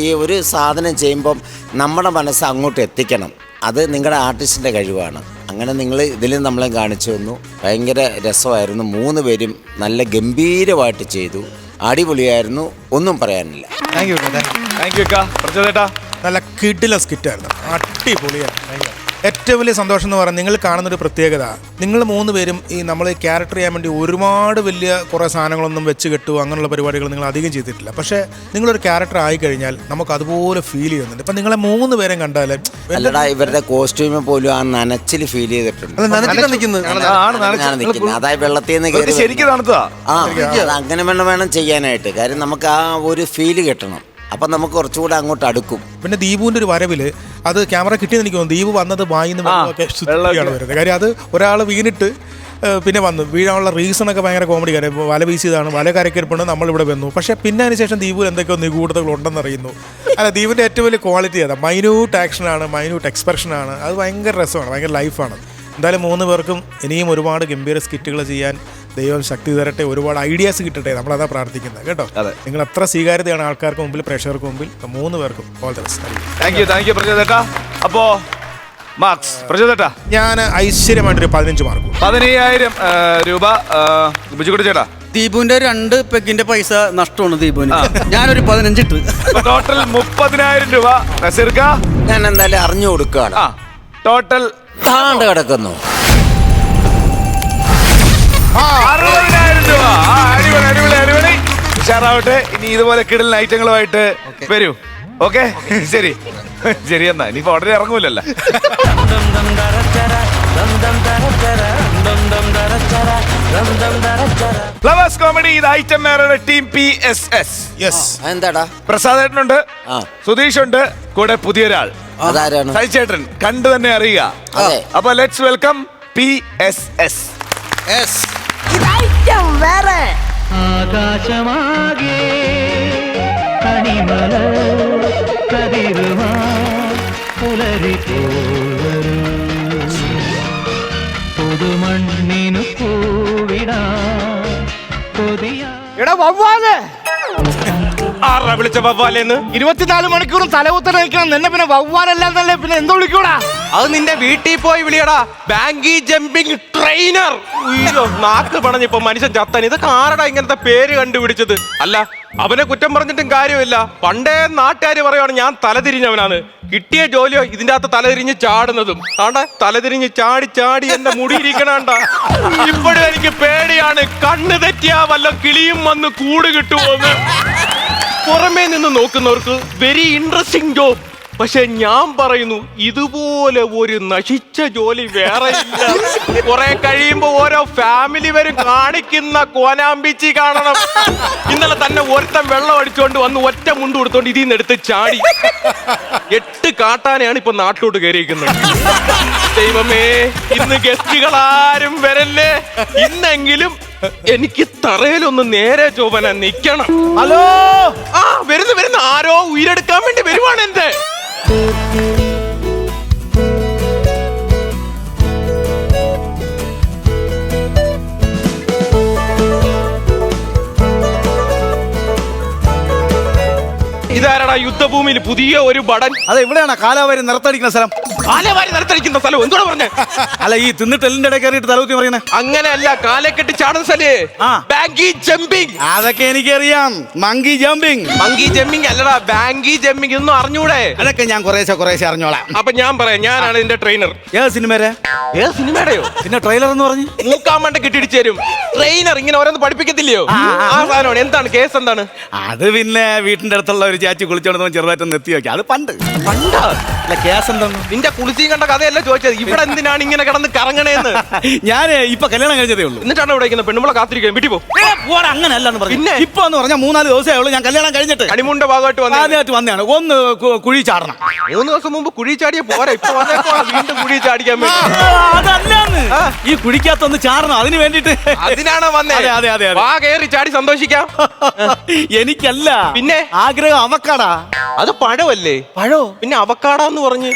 ഈ ഒരു സാധനം ചെയ്യുമ്പം നമ്മുടെ മനസ്സ് അങ്ങോട്ട് എത്തിക്കണം. അത് നിങ്ങളുടെ ആർട്ടിസ്റ്റിൻ്റെ കഴിവാണ്. അങ്ങനെ നിങ്ങൾ ഇതിൽ നമ്മളെ കാണിച്ചു തന്നു. ഭയങ്കര രസമായിരുന്നു. 3 പേരും നല്ല ഗംഭീരമായിട്ട് ചെയ്തു. അടിപൊളിയായിരുന്നു, ഒന്നും പറയാനില്ല. Thank you. ചേട്ടാ. നല്ല കിടില സ്കിറ്റായിരുന്നു, അടിപൊളിയായിരുന്നു. ഏറ്റവും വലിയ സന്തോഷം എന്ന് പറഞ്ഞാൽ നിങ്ങൾ കാണുന്നൊരു പ്രത്യേകത, നിങ്ങൾ 3 പേരും ഈ നമ്മൾ ക്യാരക്ടർ ചെയ്യാൻ വേണ്ടി ഒരുപാട് വലിയ കുറേ സാധനങ്ങളൊന്നും വെച്ച് കെട്ടുക അങ്ങനെയുള്ള പരിപാടികൾ നിങ്ങൾ അധികം ചെയ്തിട്ടില്ല. പക്ഷേ നിങ്ങളൊരു ക്യാരക്ടർ ആയി കഴിഞ്ഞാൽ നമുക്ക് അതുപോലെ ഫീൽ ചെയ്യുന്നുണ്ട്. ഇപ്പം നിങ്ങളെ 3 പേരും കണ്ടാൽ അല്ലടാ, ഇവരുടെ കോസ്റ്റ്യൂമ് പോലും ആ നനച്ചിൽ ഫീൽ ചെയ്തിട്ടുണ്ട്. അതായത് വെള്ളത്തിൽ നിന്ന് കയറി ശരിക്കും തണുത്തതാ. അങ്ങനെ വേണം ചെയ്യാനായിട്ട്. കാര്യം നമുക്ക് ആ ഒരു ഫീല് കിട്ടണം. അപ്പം നമുക്ക് കുറച്ചുകൂടെ അങ്ങോട്ട് അടുക്കും. പിന്നെ ദീപുവിൻ്റെ ഒരു വരവിൽ അത് ക്യാമറ കിട്ടിയെന്ന് എനിക്ക് തോന്നുന്നു. ദീപു വന്നത് വായിന്ന് വെള്ളമൊക്കെ വരുന്നത്. കാര്യം അത് ഒരാൾ വീണിട്ട് പിന്നെ വന്നു വീഴാനുള്ള റീസണൊക്കെ ഭയങ്കര കോമഡി. കാര്യം വല വീശിയതാണ്, വല കരക്കിരിപ്പുണ്ട്, നമ്മളിവിടെ വന്നു. പക്ഷേ പിന്നെ അതിന് ശേഷം ദീപുവിൽ എന്തൊക്കെയോ നിഗൂഢതകളുണ്ടെന്ന് അറിയുന്നു. അല്ല, ദീപിൻ്റെ ഏറ്റവും വലിയ ക്വാളിറ്റി അതാണ്. മൈന്യൂട്ട് ആക്ഷനാണ്, മൈന്യൂട്ട് എക്സ്പ്രഷനാണ്. അത് ഭയങ്കര രസമാണ്, ഭയങ്കര ലൈഫാണ്. എന്തായാലും 3 പേർക്കും ഇനിയും ഒരുപാട് ഗംഭീര സ്കിറ്റുകൾ ചെയ്യാൻ ദൈവം ശക്തി തരട്ടെ, ഒരുപാട് ഐഡിയാസ് കിട്ടട്ടെ. നമ്മളതാ പ്രാർത്ഥിക്കുന്നത് കേട്ടോ. നിങ്ങൾ അത്ര സ്വീകാര്യതയാണ് ആൾക്കാർക്ക് മുമ്പിൽ, പ്രേക്ഷകർക്ക് മുമ്പിൽ. 3 പേർക്കും all the best. Thank you പ്രജോദേട്ടാ. അപ്പോ മാർക്സ് പ്രജോദേട്ടാ. ഞാൻ ഐശ്വര്യമായിട്ടൊരു 15 മാർക്ക്. 15,000 രൂപ ബിജുകുട്ടി ചേട്ടാ. ദീപുവിന്റെ 2 പെഗിന്റെ പൈസ നഷ്ടമാണ് ദീപുവിന്. ഞാനൊരു 15 ഇട്ട്. ടോട്ടൽ 30,000 രൂപ. നസീർക്ക, ഞാൻ എന്തായാലും അറിഞ്ഞു കൊടുക്കുകയാണ്. ടോട്ടൽ താണ്ട് കിടക്കുന്നു 60,000 രൂപ. അടിപൊളി. ഉഷാറാവട്ടെ. ഇനി ഇതുപോലെ കിടൽ ഐറ്റങ്ങളുമായിട്ട് വരൂ. ഓക്കെ, ശരി എന്നാ. ഇനിയിപ്പോ ഉടനെ ഇറങ്ങൂലല്ലോ. ഫ്ലവേഴ്സ് കോമഡി ഇത് ഐറ്റം മേറയുടെ ടീം PSS. എന്താടാ? പ്രസാദേട്ടനുണ്ട്, സുധീഷ് ഉണ്ട്, കൂടെ പുതിയൊരാൾ അതാരാണ്? സൈചേട്ടൻ. കണ്ടു തന്നെ അറിയുക. അപ്പൊ ലെറ്റ്സ് വെൽക്കം PSS. ആകാശമാകെ കണിമല കതിരുമാ പുലരി പോവരും പുതുമണ്ണിനു പൂവിടാ കൊതിയ. എടാ വവ്വാലേ, ആരാ വിളിച്ച വവ്വാലേന്ന്? 24 മണിക്കൂറും തലകുത്തനെ നിൽക്കണം. നിന്നെ പിന്നെ വവ്വാലല്ലാന്നല്ലേ പിന്നെ എന്തോ വിളിക്കൂടാ? അത് നിന്റെ വീട്ടിൽ പോയി വിളിയടാ. ബാങ്കി ജമ്പിങ് ട്രെയിനർ. നാക്ക് പണഞ്ഞിപ്പോ മനുഷ്യൻ ചത്താൻ. ഇതൊക്കെ ആരടാ ഇങ്ങനത്തെ പേര് കണ്ടുപിടിച്ചത്? അല്ല, അവനെ കുറ്റം പറഞ്ഞിട്ടും കാര്യമില്ല. പണ്ടേ നാട്ടുകാർ പറയുവാണ് ഞാൻ തലതിരിഞ്ഞവനാണ്. കിട്ടിയ ജോലിയോ ഇതിന്റെ അകത്ത് തലതിരിഞ്ഞ് ചാടുന്നതും. ആണ്ടെ തലതിരിഞ്ഞ് ചാടി ചാടി എന്റെ മുടിയിരിക്കണണ്ട. ഇപ്പോഴും എനിക്ക് പേടിയാണ്, കണ്ണ് തെറ്റിയാ വല്ല കിളിയും വന്ന് കൂട് കിട്ടുമോന്ന്. പുറമേ നിന്ന് നോക്കുന്നവർക്ക് വെരി ഇൻട്രസ്റ്റിംഗ് ജോബ്. പക്ഷെ ഞാൻ പറയുന്നു ഇതുപോലെ ഒരു നശിച്ച ജോലി വേറെ ഇല്ല. കുറെ കഴിയുമ്പോ ഓരോ ഫാമിലി വരും കാണിക്കുന്ന കോനാമ്പിച്ചി കാണണം. ഇന്നലെ തന്നെ ഒരുത്തൻ വെള്ളം അടിച്ചുകൊണ്ട് വന്ന് ഒറ്റ മുണ്ട് കൊടുത്തോണ്ട് ഇതിൽ നിന്ന് എടുത്ത് ചാടി. 8 കാട്ടാനെയാണ് ഇപ്പൊ നാട്ടിലോട്ട് കയറിയിരിക്കുന്നത്. ദൈവമേ, ഇന്ന് ഗസ്റ്റുകളാരും വരല്ലേ. ഇന്നെങ്കിലും എനിക്ക് തറയിലൊന്ന് നേരെ ചോവന നിക്കണം. ഹലോ, ആ വരുന്നു ആരോ ഉയരെടുക്കാൻ വേണ്ടി വരുവാണ് എന്റെ. ഇതാരടാ യുദ്ധഭൂമിയിൽ പുതിയ ഒരു ബടൻ? അതെ, ഇവിടെയാണ് കാലാവാരി നിറത്തടിക്കുന്ന സ്ഥലം. കാലവാരി നിലത്തടിക്കുന്ന സ്ഥലം എന്തുവാ പറഞ്ഞേ? അല്ല, ഈ തിന്നിട്ട് എല്ലിന്റെ ഇടയിൽ കയറിയിട്ട് തലകുത്തി പറയുന്നത് അങ്ങനെയല്ല, കാലെ കെട്ടി ചാടുന്ന സ്ഥലേ. ആ. ബാങ്കി ജമ്പിങ്. അതൊക്കെ എനിക്കറിയാം. Monkey jumping. മങ്കി ജമ്പിങ് അല്ലടാ, ബാങ്കി ജമ്പിങ്. ഇതൊന്നും അറിഞ്ഞൂടെ? അതൊക്കെ ഞാൻ കുറേശ്ശെ അറിഞ്ഞോളാം. അപ്പൊ ഞാൻ പറയാം, ഞാനാണ് ഇതിന്റെ ട്രെയിനർ. ഏത് സിനിമരെ? ഏത് സിനിമയുടെയോ? പിന്നെ ട്രെയിലർ എന്ന് പറഞ്ഞു മൂക്കാമണ്ട കിട്ടിടിച്ചു തരും. ട്രെയിനർ ഇങ്ങനെ ഓരോന്ന് പഠിപ്പിക്കത്തില്ലയോ? ആ സാധനമാണ്. എന്താണ് കേസ്? എന്താണ് അത്? പിന്നെ വീട്ടിന്റെ അടുത്തുള്ള ഒരു ചാച്ചി കുളിച്ചോണ്ട് ചെറുതായിട്ടൊന്ന് എത്തി നോക്കി. അത് പണ്ട്. പണ്ടാ? അല്ല, കേസ് എന്താണ്? നിന്റെ കുളിച്ചിയും കണ്ട കഥയല്ല ചോദിച്ചത്. ഇവിടെ എന്തിനാണ് ഇങ്ങനെ കിടന്ന് കറങ്ങണേന്ന്? ഞാൻ ഇപ്പൊ കല്യാണം കഴിഞ്ഞതേ ഉള്ളൂ. എന്നിട്ടാണ് ഇവിടെ ഇരിക്കുന്നത്. പെണ്ണുമ്പളെ കാത്തിരിക്കാൻ വീട്ടിൽ പോ. അങ്ങനെയല്ലെന്ന് പറഞ്ഞു. പിന്നെ? ഇപ്പൊ എന്ന് പറഞ്ഞാൽ 3-4 ദിവസമേ ഉള്ളൂ ഞാൻ കല്യാണം കഴിഞ്ഞിട്ട്. കണിമുണ്ട ഭാഗമായിട്ട് വന്നേ. ആദ്യമായിട്ട് വന്നതാണ്. ഒന്ന് കുഴി ചാടണം. 3 ദിവസം മുമ്പ് കുഴി ചാടിയ പോരാ, ഇപ്പൊ വന്നേക്കോ വീണ്ടും കുഴി ചാടിക്കാൻ വേണ്ടി. അതല്ലാന്ന്, ഈ കുഴിക്കകത്തൊന്ന് ചാടണം, അതിന് വേണ്ടിട്ട്. അതിനാണ് വന്നേ. അതെ, അതെ, അതെ, അതെ. വാ കയറി ചാടി സന്തോഷിക്കാം. എനിക്കല്ല, പിന്നെ ആഗ്രഹം അവക്കാടാ. അത് പഴമല്ലേ? പഴോ? പിന്നെ അവക്കാടാന്ന് പറഞ്ഞു.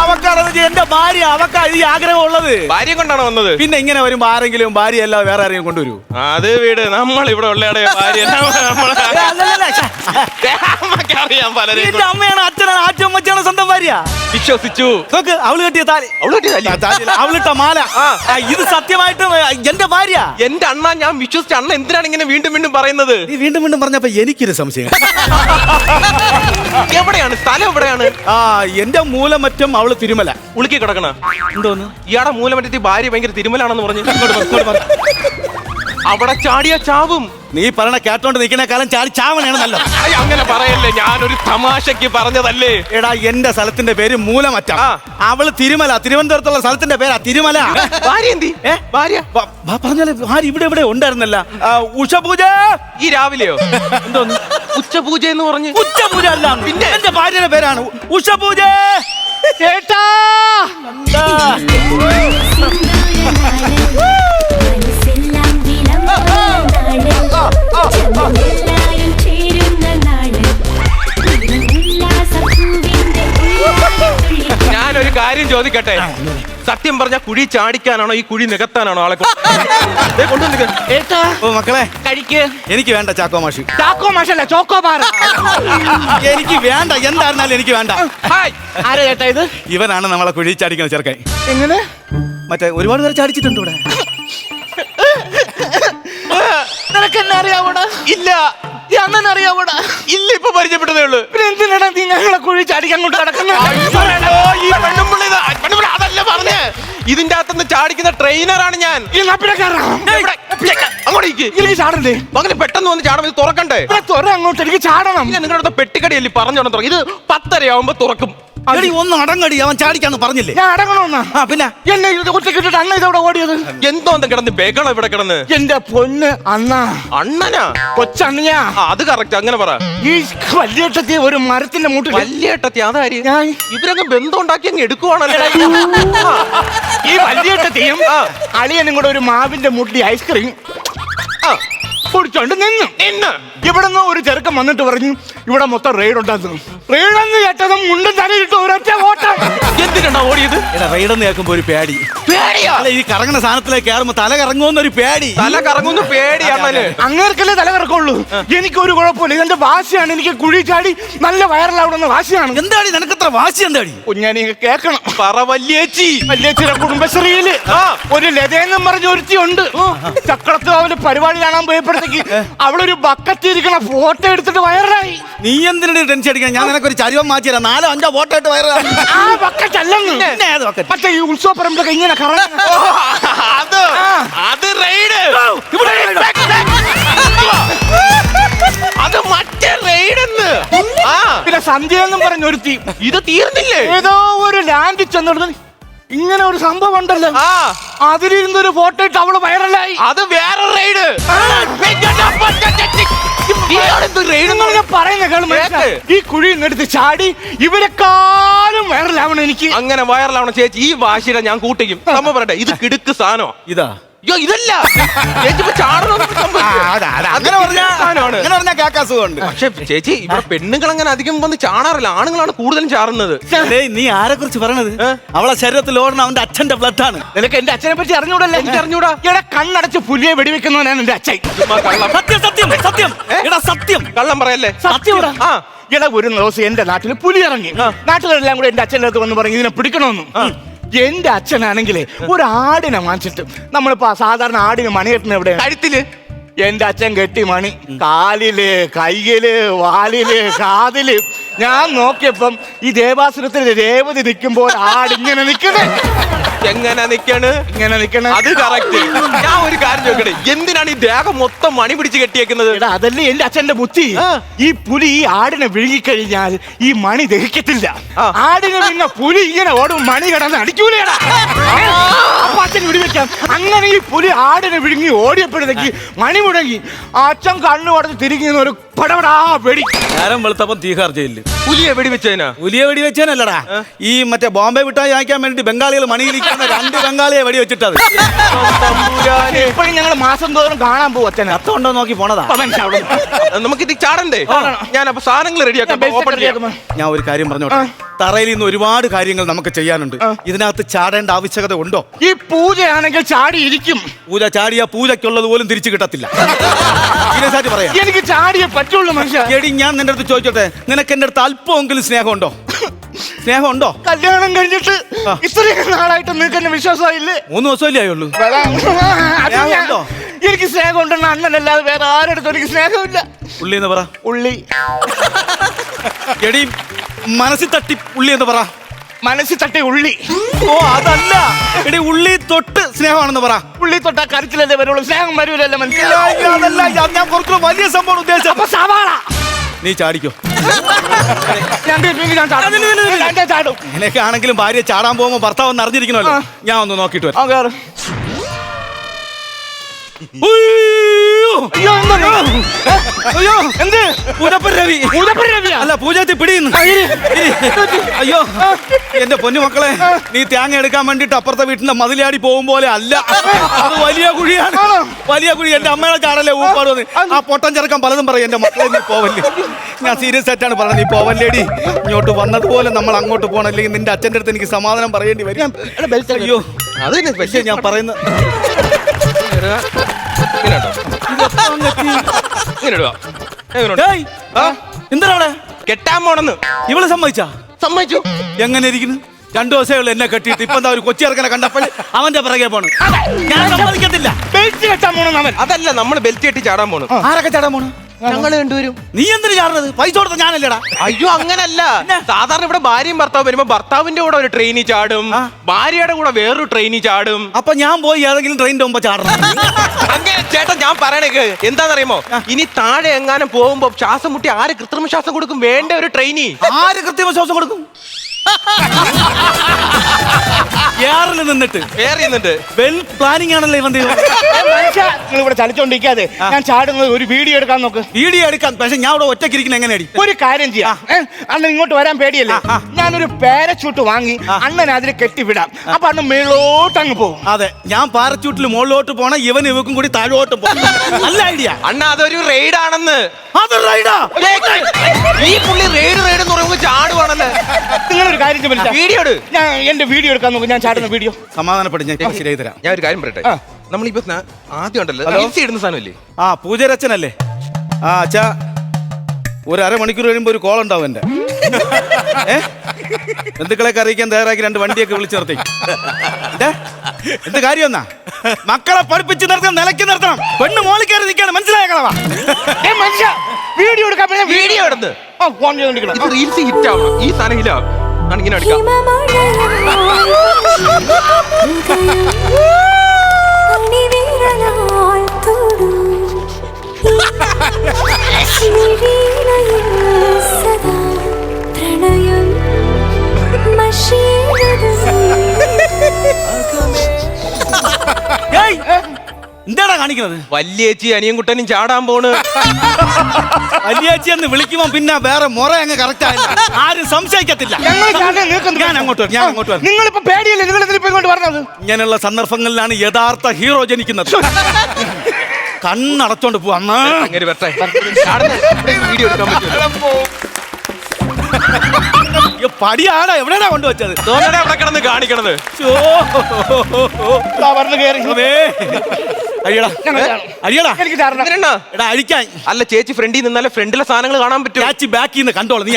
അവക്കാടെന്ന് എന്റെ ഭാര്യ അവക്കാ. ഈ ആഗ്രഹം ഉള്ളത് ഭാര്യ കൊണ്ടാണ് വന്നത്. പിന്നെ ഇങ്ങനെ വരുമ്പോ ആരെങ്കിലും ഭാര്യ അല്ല വേറെ ആരെങ്കിലും കൊണ്ടുവരൂ? അത് വീട് നമ്മൾ ഇവിടെ ഉള്ളയുടെ ഭാര്യ അറിയാം. പലരെ എന്റെ അമ്മയാണ്, അച്ഛനാണ്, ആറ്റമ്മച്ചാണ് സ്വന്തം ഭാര്യ. വിശ്വസിച്ചു. നോക്ക്, അവള് കെട്ടിയ താലി, അവളിട്ട മാല, ഇത് സത്യമായിട്ടും എന്റെ ഭാര്യ. എന്റെ അണ്ണ, ഞാൻ വിശ്വസിച്ച അണ്ണ എന്തിനാണ് ഇങ്ങനെ വീണ്ടും വീണ്ടും പറയുന്നത്? നീ വീണ്ടും വീണ്ടും പറഞ്ഞപ്പോ എനിക്കൊരു സംശയം. എവിടെയാണ് സ്ഥലം? എവിടെയാണ്? എന്റെ മൂലമറ്റം അവള് തിരുമല. ഉളുക്കി കിടക്കണ എന്തോന്ന്? ഇയാടെ മൂലമറ്റത്തിൽ ഭാര്യ ഭയങ്കര തിരുമലാണെന്ന് പറഞ്ഞു. അവിടെ ചാടിയ ചാവും. നീ പറയണ കേട്ടോണ്ട് നിൽക്കുന്ന കാലം ചാടി ചാവനാണ് നല്ലത്. അങ്ങനെ പറയല്ലേ, ഞാനൊരു തമാശക്ക് പറഞ്ഞതല്ലേ. എടാ, എന്റെ സ്ഥലത്തിന്റെ പേര് മൂലമറ്റം. അവള് തിരുമല. തിരുവനന്തപുരത്തുള്ള സ്ഥലത്തിന്റെ പേരാ തിരുമല. ഭാര്യ എന്തി? ഭാര്യ പറഞ്ഞാലേ ഭാര്യ ഇവിടെ ഉണ്ടായിരുന്നല്ല. ഉഷപൂജ. ഈ രാവിലെയോ? എന്തോന്ന് ഉച്ചപൂജ എന്ന് പറഞ്ഞു? ഉച്ചപൂജ അല്ല, പിന്നെ എന്റെ ഭാര്യയുടെ പേരാണ് ഉഷപൂജ. ചേട്ടാ, ഞാനൊരു കാര്യം ചോദിക്കട്ടെ? സത്യം പറഞ്ഞ കുഴി ചാടിക്കാനാണോ ഈ കുഴി നികത്താനാണോ ആളെ കൊണ്ടുവന്നിട്ട്? ഓ മക്കളെ, കഴിക്ക്. എനിക്ക് വേണ്ട ചാക്കോ മാഷി. ചാക്കോ മാഷല്ല, ചോക്കോബാർ. എനിക്ക് വേണ്ട, എന്തായിരുന്നാലും എനിക്ക് വേണ്ട. ആരാ ചേട്ടാ ഇത്? ഇവനാണ് നമ്മളെ കുഴി ചാടിക്കുന്ന ചെറുക്കൻ. എങ്ങനെ? മറ്റേ ഒരുപാട് പേര് ചാടിച്ചിട്ടുണ്ട് ഇവിടെ. നിനക്കെന്നെ അറിയാവൂടാ? ഇല്ല. ഈ അണ്ണൻ അറിയാവൂടാ? ഇല്ല, ഇപ്പൊ പരിചയപ്പെട്ടതേ ഉള്ളൂ. പിന്നെ എന്തിനാണ് നീ ഞങ്ങളെ കുഴി ചാടിക്കാൻ അങ്ങോട്ട് കിടക്കുന്നത്? അതല്ല പറഞ്ഞേ, ഇതിന്റെ അകത്തുനിന്ന് ചാടിക്കുന്ന ട്രെയിനറാണ് ഞാൻ. അങ്ങോട്ടേക്ക് ചാടണ്ടേ? അങ്ങനെ പെട്ടെന്ന് വന്ന് ചാടും. ഇത് തുറക്കണ്ടേ? അങ്ങോട്ട് എനിക്ക് ചാടണം. നിങ്ങളുടെ പെട്ടിക്കടിയല്ലേ പറഞ്ഞോണം തുറക്കും. ഇത് 10:30 ആവുമ്പോ തുറക്കും. ഒന്ന് അടങ്ങടി, അവൻ ചാടിക്കാന്ന് പറഞ്ഞില്ലേ? ഞാൻ അടങ്ങണമെന്നാ? പിന്നെ എന്നെ ഒറ്റക്കിട്ടിട്ട് അണ്ണ ഇതവിടെ ഓടിയത് എന്തോ കിടന്ന് ബഹളം ഇവിടെ കിടന്ന്. എന്റെ പൊന്ന് അണ്ണ. അണ്ണനാ? കൊച്ചണ്ണയാ. അത് കറക്റ്റ്, അങ്ങനെ പറ. ഈ വല്യേട്ടത്തി ഒരു മരത്തിന്റെ മൂട്ടിൽ. വല്യേട്ടത്തി? അതാര്? ഞാൻ. ഇവരങ്ങ് ബന്ധം ഉണ്ടാക്കി അങ്ങ് എടുക്കുവാണല്ലോ. ഈ വല്യേട്ടത്തിയും അളിയനും കൂടെ ഒരു മാവിന്റെ മൂട്ടിൽ ഐസ്ക്രീം കുടിച്ചോണ്ട് നിന്ന് ഇവിടുന്ന് ഒരു ചെറുക്കൻ വന്നിട്ട് പറഞ്ഞു ഇവിടെ മൊത്തം റെയ്ഡ് ഉണ്ടാക്കുന്നു. റെയ്ഡെന്ന് കേട്ടതും മുണ്ടും തലയിട്ട് ഒരൊറ്റ ഓട്ടം. എന്തിനാ ഓടിയത്? റെയ്ഡെന്ന് കേൾക്കുമ്പോ ഒരു പേടി. പേടിയാ? ഈ കറങ്ങുന്ന സാധനത്തിലേക്ക് കയറുമ്പോ തല കറങ്ങുമെന്നൊരു പേടി. തല കറങ്ങുന്ന പേടിയാണല്ലേ? അങ്ങേർക്കല്ലേ തല കറക്കുള്ളൂ. എനിക്കൊരു കുഴപ്പമില്ല. ഇതെന്റെ വാശിയാണ്. എനിക്ക് കുഴി ചാടി നല്ല വൈറലാവുന്ന വാശിയാണ്. എന്താടി നിനക്കത്ര വാശി? എന്താടി കുഞ്ഞാനി കേക്കണം. പറ വല്യേച്ചി. വല്യേച്ചിയുടെ കുടുംബശ്രീയില് ഒരു ലതയെന്നും പറഞ്ഞ ഒരുത്തി ഉണ്ട്. ചക്രത്ത് അവര് പരിപാടി കാണാൻ പോയപ്പോഴത്തേക്ക് കഴിഞ്ഞപ്പോഴത്തേക്ക് അവളൊരു ബക്കറ്റിരിക്കണ ഫോട്ടോ എടുത്തിട്ട് വൈറലായി. നീ എന്തിനാണ് ടെൻഷൻ അടിക്കണം? ഞാൻ നിനക്കൊരു ചരിവം മാറ്റി തരാം. 4-5 ഫോട്ടോ ആയിട്ട് വയറാണ്. ആ ബക്കറ്റ് അല്ലെന്ന് മറ്റേ ഈ ഉത്സവപ്പറമ്പിലൊക്കെ ഇങ്ങനെ അത് റെയ്ഡ്, അത് മറ്റേ റെയ്ഡ് എന്ന്. പിന്നെ സന്ധ്യ എന്നും പറഞ്ഞ ഒരു തീ. ഇത് തീർന്നില്ലേ? ഏതോ ഒരു ലാൻഡ് ചെന്നിടുന്ന ഇങ്ങനെ ഒരു സംഭവം ഉണ്ടല്ലോ, അതിലിരുന്നൊരു ഫോട്ടോ ഇട്ട് അവള് വൈറലായി. അത് വേറെ റെയ്ഡ്. ഈ കുഴി എടുത്ത് ചാടി ഇവരെക്കാളും വൈറലാവണം എനിക്ക്. അങ്ങനെ വൈറലാവണം ചേച്ചി. ഈ വാശിയുടെ ഞാൻ കൂട്ടിക്കും. സംഭവം പറയട്ടെ, ഇത് കിടുക്ക് സാധനോ? ഇതാ അയ്യോ ഇതല്ല ചേച്ചി പക്ഷെ ചേച്ചി ഇവിടെ പെണ്ണുങ്ങൾ അങ്ങനെ അധികം വന്ന് ചാടാറില്ല, ആണുങ്ങളാണ് കൂടുതലും ചാടുന്നത്. നീ ആരെ കുറിച്ച് പറയണത്? അവളെ ശരീരത്തിൽ ഓടണം അവന്റെ അച്ഛന്റെ ബ്ലഡ് ആണ്. നിനക്ക് എന്റെ അച്ഛനെ പറ്റി അറിഞ്ഞൂടല്ലേ? എനിക്ക് അറിഞ്ഞൂടാ. ഇവിടെ കണ്ണടച്ച് പുലിയെ വെടിവെക്കുന്നവനാണ് എന്റെ അച്ഛൻ. സത്യം സത്യം സത്യം എടാ സത്യം. കള്ളം പറയല്ലേ? സത്യം. ഇട ഒരു ദിവസം എന്റെ നാട്ടിൽ പുലി ഇറങ്ങി. നാട്ടുകാരെല്ലാം കൂടെ എന്റെ അച്ഛൻ്റെ അടുത്ത് വന്ന് പറഞ്ഞു ഇതിനെ പിടിക്കണമെന്നും. എന്റെ അച്ഛനാണെങ്കിലേ ഒരു ആടിനെ വാങ്ങിച്ചിട്ട്, നമ്മളിപ്പോ സാധാരണ ആടിന് മണി കെട്ടുന്ന എവിടെ? കഴുത്തില്. എന്റെ അച്ഛൻ കെട്ടി മണി കാലില്, കയ്യില്, വാലില്, കാതില്. ഞാൻ നോക്കിയപ്പം ഈ ദേവാസുരത്തിൽ രേവതി നിൽക്കുമ്പോൾ ആടിങ്ങനെ നിൽക്കണേ. എങ്ങനെ നിക്കാണ്? ഇങ്ങനെ നിൽക്കണേ. അത് കറക്റ്റ്. ഞാൻ ഒരു കാര്യം ചോദിക്കട്ടെ, എന്തിനാണ് ഈ ദേഹം മൊത്തം മണി പിടിച്ച് കെട്ടിയേക്കുന്നത്? അതല്ലേ എന്റെ അച്ഛന്റെ ബുദ്ധി. ഈ പുലി ഈ ആടിനെ വിഴുങ്ങിക്കഴിഞ്ഞാൽ ഈ മണി ദഹിക്കത്തില്ല. ആടിനെ പിന്നെ പുലി ഇങ്ങനെ ഓടും, മണി കിടന്ന് അടിക്കൂലേടാ. അപ്പൊ അച്ഛൻ വിടിവെക്കാം. അങ്ങനെ ഈ പുലി ആടിനെ വിഴുങ്ങി ഓടിയപ്പോഴത്തേക്ക് മണി മുടങ്ങി. അച്ഛൻ കണ്ണു കടന്ന് തിരിഞ്ഞ ഒരു പടപടാ വെടി. നേരം വെളുത്തപ്പം തീഹാർ ജയിലില്. പുലിയെ വെടിവെച്ചതിനാ? പുലിയെ വെടിവെച്ചേനല്ലടാ, ഈ മറ്റേ ബോംബെ വിട്ടായി വാങ്ങിക്കാൻ വേണ്ടി ബംഗാളികൾ മണിയിലിരിക്കുന്ന 2 ബംഗാളിയെ വെടിവെച്ചിട്ടത്. എപ്പോഴും ഞങ്ങൾ മാസം തോറും കാണാൻ പോകും അച്ഛനെ. അർത്ഥമുണ്ടോ നോക്കി പോണതാ. നമുക്കിത് ചാടണ്ടേ? ഞാൻ അപ്പൊ സാധനങ്ങൾ റെഡിയാക്കാം. ഞാൻ ഒരു കാര്യം പറഞ്ഞോട്ടെ, തറയിൽ നിന്ന് ഒരുപാട് കാര്യങ്ങൾ നമുക്ക് ചെയ്യാനുണ്ട്. ഇതിനകത്ത് ചാടേണ്ട ആവശ്യകത ഉണ്ടോ? ഈ പൂജയാണെങ്കിൽ ചാടിയിരിക്കും. പൂജ ചാടിയ പൂജയ്ക്കുള്ളത് പോലും തിരിച്ചു കിട്ടത്തില്ല. പറയാം, എനിക്ക് ചാടിയേ പറ്റുള്ളൂ മനുഷ്യ. എടി ഞാൻ നിന്റെ അടുത്ത് ചോദിച്ചോട്ടെ, നിനക്ക് എന്റെ അടുത്ത് അല്പമെങ്കിലും സ്നേഹമുണ്ടോ? സ്നേഹമുണ്ടോ? കല്യാണം കഴിഞ്ഞിട്ട് ഇത്രയും നാളായിട്ട് നിനക്ക് എന്നെ വിശ്വാസമായില്ലേ? 3 ദിവസമല്ലേ ആയുള്ളൂ. എനിക്ക് സ്നേഹം ഉണ്ടെന്ന് അണ്ണനല്ലാതെ വേറെ ആരെടുത്തും എനിക്ക് സ്നേഹമില്ല. ഉള്ളി എന്ന് പറ. ഉള്ളി. എടി മനസ്സിൽ തട്ടി ഉള്ളി എന്ന് പറ. മനസ്സിൽ തട്ടി ഉള്ളി. ഓ അതല്ല എടി, ഉള്ളി തൊട്ട് സ്നേഹമാണെന്ന് പറ. ഉള്ളി തൊട്ടാ കരച്ചിലല്ലേ വരുള്ളൂ, സ്നേഹം വരൂലല്ലേ മനസ്സിലായി? അതല്ല, ഞാൻ കുറച്ചുകൂടെ വലിയ സംഭവം ഉദ്ദേശിച്ചത്. അപ്പൊ സവാള. നീ ചാടിക്കോ. ചാടും. ഇങ്ങനെയൊക്കെ ആണെങ്കിലും ഭാര്യ ചാടാൻ പോകുമ്പോ ഭർത്താവ് ഒന്ന് അറിഞ്ഞിരിക്കണല്ലോ. ഞാൻ ഒന്ന് നോക്കിട്ട് വരാം. അയ്യോ എന്ത്? പൂജപ്പുരവി. അല്ല പൂജത്തി പിടിയുന്നു. അയ്യോ എന്റെ പൊന്നു മക്കളെ, നീ തേങ്ങ എടുക്കാൻ വേണ്ടിട്ട് അപ്പുറത്തെ വീട്ടിന്റെ മതിലാടി പോകും പോലെ അല്ല, അത് വലിയ കുഴിയാണ്. വലിയ കുഴി. എന്റെ അമ്മയുടെ ചാടല്ലേ ഊപ്പാട് വന്ന്. ആ പൊട്ടൻ ചെറുക്കാൻ പലതും പറയും. എന്റെ മക്കളെ നീ പോവല്ലേ, ഞാൻ സീരിയസ് ആയിട്ടാണ് പറഞ്ഞത്. നീ പോവല്ലേടി. ഇങ്ങോട്ട് വന്നതുപോലെ നമ്മൾ അങ്ങോട്ട് പോകണം, അല്ലെങ്കിൽ നിന്റെ അച്ഛൻ്റെ അടുത്ത് എനിക്ക് സമാധാനം പറയേണ്ടി വരും. അയ്യോ അത് പക്ഷേ ഞാൻ പറയുന്നത് എന്താ അവിടെ കെട്ടാൻ പോണെന്ന് ഇവള് സമ്മതിച്ചാ? സമ്മതിച്ചു. എങ്ങനെ ഇരിക്കുന്നു? 2 ദിവസമേ എന്നെ കെട്ടിയിട്ട് ഇപ്പൊ എന്താ ഒരു കൊച്ചി ഇറക്കനെ കണ്ടപ്പോൾ അവന്റെ പിറകെ പോണ്. ഞാൻ സമ്മതിക്കത്തില്ല. ബെൽറ്റ് കെട്ടാൻ പോണെന്ന് അവൻ. അതല്ല, നമ്മൾ ബെൽറ്റ് കെട്ടി ചാടാൻ പോണു. ആരൊക്കെ ചാടാൻ പോണ്? ഞങ്ങൾ രണ്ടുപേരും. നീ എന്തിനു ചാടുന്നത്? പൈസ കൊടുത്ത ഞാനല്ലേടാ. അയ്യോ അങ്ങനല്ല, സാധാരണ ഇവിടെ ഭാര്യയും ഭർത്താവും വരുമ്പോ ഭർത്താവിന്റെ കൂടെ ഒരു ട്രെയിനിൽ ചാടും, ഭാര്യയുടെ കൂടെ വേറൊരു ട്രെയിനിൽ ചാടും. അപ്പൊ ഞാൻ പോയി ഏതെങ്കിലും ട്രെയിനിന്റെ മുമ്പ് ചാടണം. അങ്ങനെ ചേട്ടാ ഞാൻ പറയണേ എന്താണെന്നറിയുമോ, ഇനി താഴെ എങ്ങാനും പോകുമ്പോ ശ്വാസം മുട്ടി ആര് കൃത്രിമ ശ്വാസം കൊടുക്കും? വേണ്ട ഒരു ട്രെയിനി. ആര് കൃത്രിമ ശ്വാസം കൊടുക്കും? എയറിൽ നിന്നിട്ട് വെൽ പ്ലാനിങ് ആണല്ലോ ഇവൻ. നിങ്ങൾ ഇവിടെ ചലിച്ചോണ്ടിരിക്കാതെ ഞാൻ ചാടുന്നത് ഒരു വീഡിയോ എടുക്കാൻ നോക്ക്. വീഡിയോ എടുക്കാൻ? പക്ഷെ ഞാൻ ഇവിടെ ഒറ്റയ്ക്കിരിക്കുന്ന എങ്ങനെയാടി? ഒരു കാര്യം ചെയ്യാം, അണ്ണൻ ഇങ്ങോട്ട് വരാൻ പേടിയല്ലേ? ഞാനൊരു പാരച്യൂട്ട് വാങ്ങി അണ്ണൻ അതിൽ കെട്ടിവിടാം. അപ്പൊ അണ്ണൻ മേളോട്ട് അങ്ങ് പോകും. അതെ, ഞാൻ പാരച്യൂട്ടിൽ മുകളിലോട്ട് പോണം, ഇവക്കും കൂടി താഴോട്ട് പോകണം. നല്ല ഐഡിയ. അണ്ണ അതൊരു റെയ്ഡ് ആണെന്ന്. അതൊരു റൈഡാ? ഈ പുള്ളി റെയ്ഡ് റെയ്ഡ് എന്ന് പറയുമ്പോൾ ചാടുവാണല്ലേ. നിങ്ങളൊരു കാര്യം വീഡിയോ ഞാൻ എന്റെ വീഡിയോ എടുക്കാൻ നോക്കും. ഞാൻ ചാടുന്ന വീഡിയോ സമാധാനപ്പെടും. ഞാൻ ശരിയായി തരാം. ഞാൻ ഒരു കാര്യം പറയട്ടെ, നമ്മളിപ്പോ ആദ്യം ഉണ്ടല്ലോ ഇടുന്ന സാധനമല്ലേ? ആ പൂജരച്ചനല്ലേ? ആ അച്ഛാ, ഒരു അരമണിക്കൂർ കഴിയുമ്പോ ഒരു കോൾ ഉണ്ടാവും എന്റെ. ബന്ധുക്കളെയൊക്കെ അറിയിക്കാൻ തയ്യാറാക്കി 2 വണ്ടിയൊക്കെ വിളിച്ചു നിർത്തി. എന്ത് കാര്യം എന്നാ? മക്കളെ പഠിപ്പിച്ച് നിർത്തണം, നിലയ്ക്ക് നിർത്തണം. പെണ്ണ് മോളിൽ കയറി നിൽക്കാണ്, മനസ്സിലായ കളവാ. മനുഷ്യ വീഡിയോ എടുക്കാൻ വീഡിയോ എടുത്ത് ഫോൺ ചെയ്തോണ്ടിരിക്കണം. ഇത് റീൽസ് ഹിറ്റ് ആവണം. ഈ സാധനം ഹിറ്റാവും. ഇങ്ങനെ എടുക്കാം. എന്താടാ കാണിക്കുന്നത്? വല്യേച്ചി അനിയൻകുട്ടനും ചാടാൻ പോണ്. വലിയേച്ചി എന്ന് വിളിക്കുമ്പോ പിന്നെ വേറെ മുറ അങ്ങ് കറക്റ്റ് ആയില്ല, ആരും സംശയിക്കത്തില്ല. ഞാൻ അങ്ങോട്ട് വരാം. നിങ്ങളിപ്പോ പേടിയല്ലേ, നിങ്ങൾ ഇതിലിപ്പോ ഇങ്ങോട്ട് പറഞ്ഞത്? ഇങ്ങനെയുള്ള സന്ദർഭങ്ങളിലാണ് യഥാർത്ഥ ഹീറോ ജനിക്കുന്നത്. കണ്ണടച്ചോണ്ട് പോവാ. അങ്ങനെ വരട്ടെ. വീഡിയോ എടുക്കാൻ പറ്റുമോ? പടിയാടാ എവിടെയാ കൊണ്ടുവച്ചത്? അവിടെ കിടന്ന് കാണിക്കണത്. അഴിക്കാൻ അല്ല ചേച്ചി ഫ്രണ്ടിൽ നിന്നാലേ ഫ്രണ്ടിലെ സാധനങ്ങൾ കാണാൻ പറ്റും. ചേച്ചി ബാക്കിൽ നിന്ന് കണ്ടോളൂ. നീ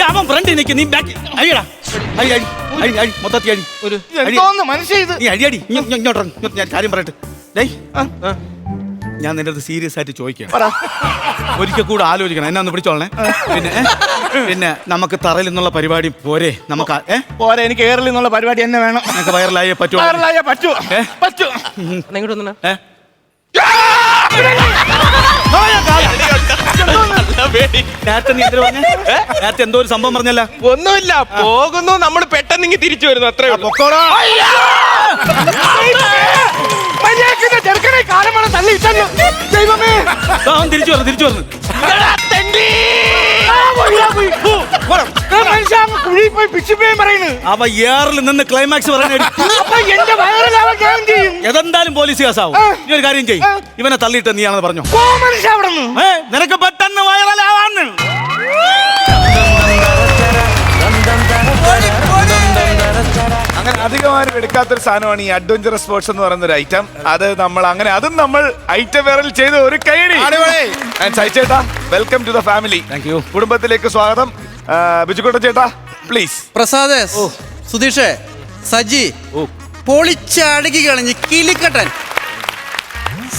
അവൻ ഫ്രണ്ടിൽ നിൽക്കും, നീ ബാക്കി അഴിയടാ. മൊത്തത്തിൽ അഴി. നീ അഴിയടി. ഇങ്ങോട്ട് ഞാൻ കാര്യം പറയട്ടെ. ഞാൻ നിന്റെ അടുത്ത് സീരിയസ് ആയിട്ട് ചോദിക്കാം. ഒരിക്കൽ കൂടെ ആലോചിക്കണം. എന്നെ ഒന്ന് പിടിച്ചോളണേ. പിന്നെ നമുക്ക് തറയിൽ നിന്നുള്ള പരിപാടി പോരെ? നമുക്ക് പോരെ, എനിക്ക് എയറിൽ നിന്നുള്ള പരിപാടി തന്നെ വേണം. നമുക്ക് വൈറലായേ പറ്റൂ. നേരത്തെ എന്തോ ഒരു സംഭവം പറഞ്ഞല്ല. ഒന്നുമില്ല, പോകുന്നു നമ്മൾ പെട്ടെന്ന് ഇങ്ങ് തിരിച്ചു വരുന്നു, അത്രേ ഉള്ളൂ. തിരിച്ചു വന്നു. അവ ഏറിൽ നിന്ന് ക്ലൈമാക്സ് ഏതെന്തായാലും പോലീസ് കേസാവും. നീ ഒരു കാര്യം ചെയ്യും, ഇവനെ തള്ളിയിട്ട് നീയാണെന്ന് പറഞ്ഞു. നിനക്ക് പെട്ടെന്ന് വൈറലാവാന്ന്. അങ്ങനെ അധികമാരും എടുക്കാത്തൊരു സാധനമാണ് ഈ അഡ്വഞ്ചറസ് സ്പോർട്സ് എന്ന് പറയുന്ന ഒരു ഐറ്റം. അത് നമ്മൾ അങ്ങനെ അതും നമ്മൾ ഐറ്റം വേറിൽ ചെയ്ത ഒരു കൈയടി. ചേട്ടാ, welcome to the family. Thank you. കുടുംബത്തിലേക്ക് സ്വാഗതം. ബിജുക്കുട്ടൻ ചേട്ടാ പ്ലീസ്. പ്രസാദ്, സുധീഷ്, സജി പൊളിച്ചടുക്കി കളഞ്ഞ് കിളിക്കട്ടൻ.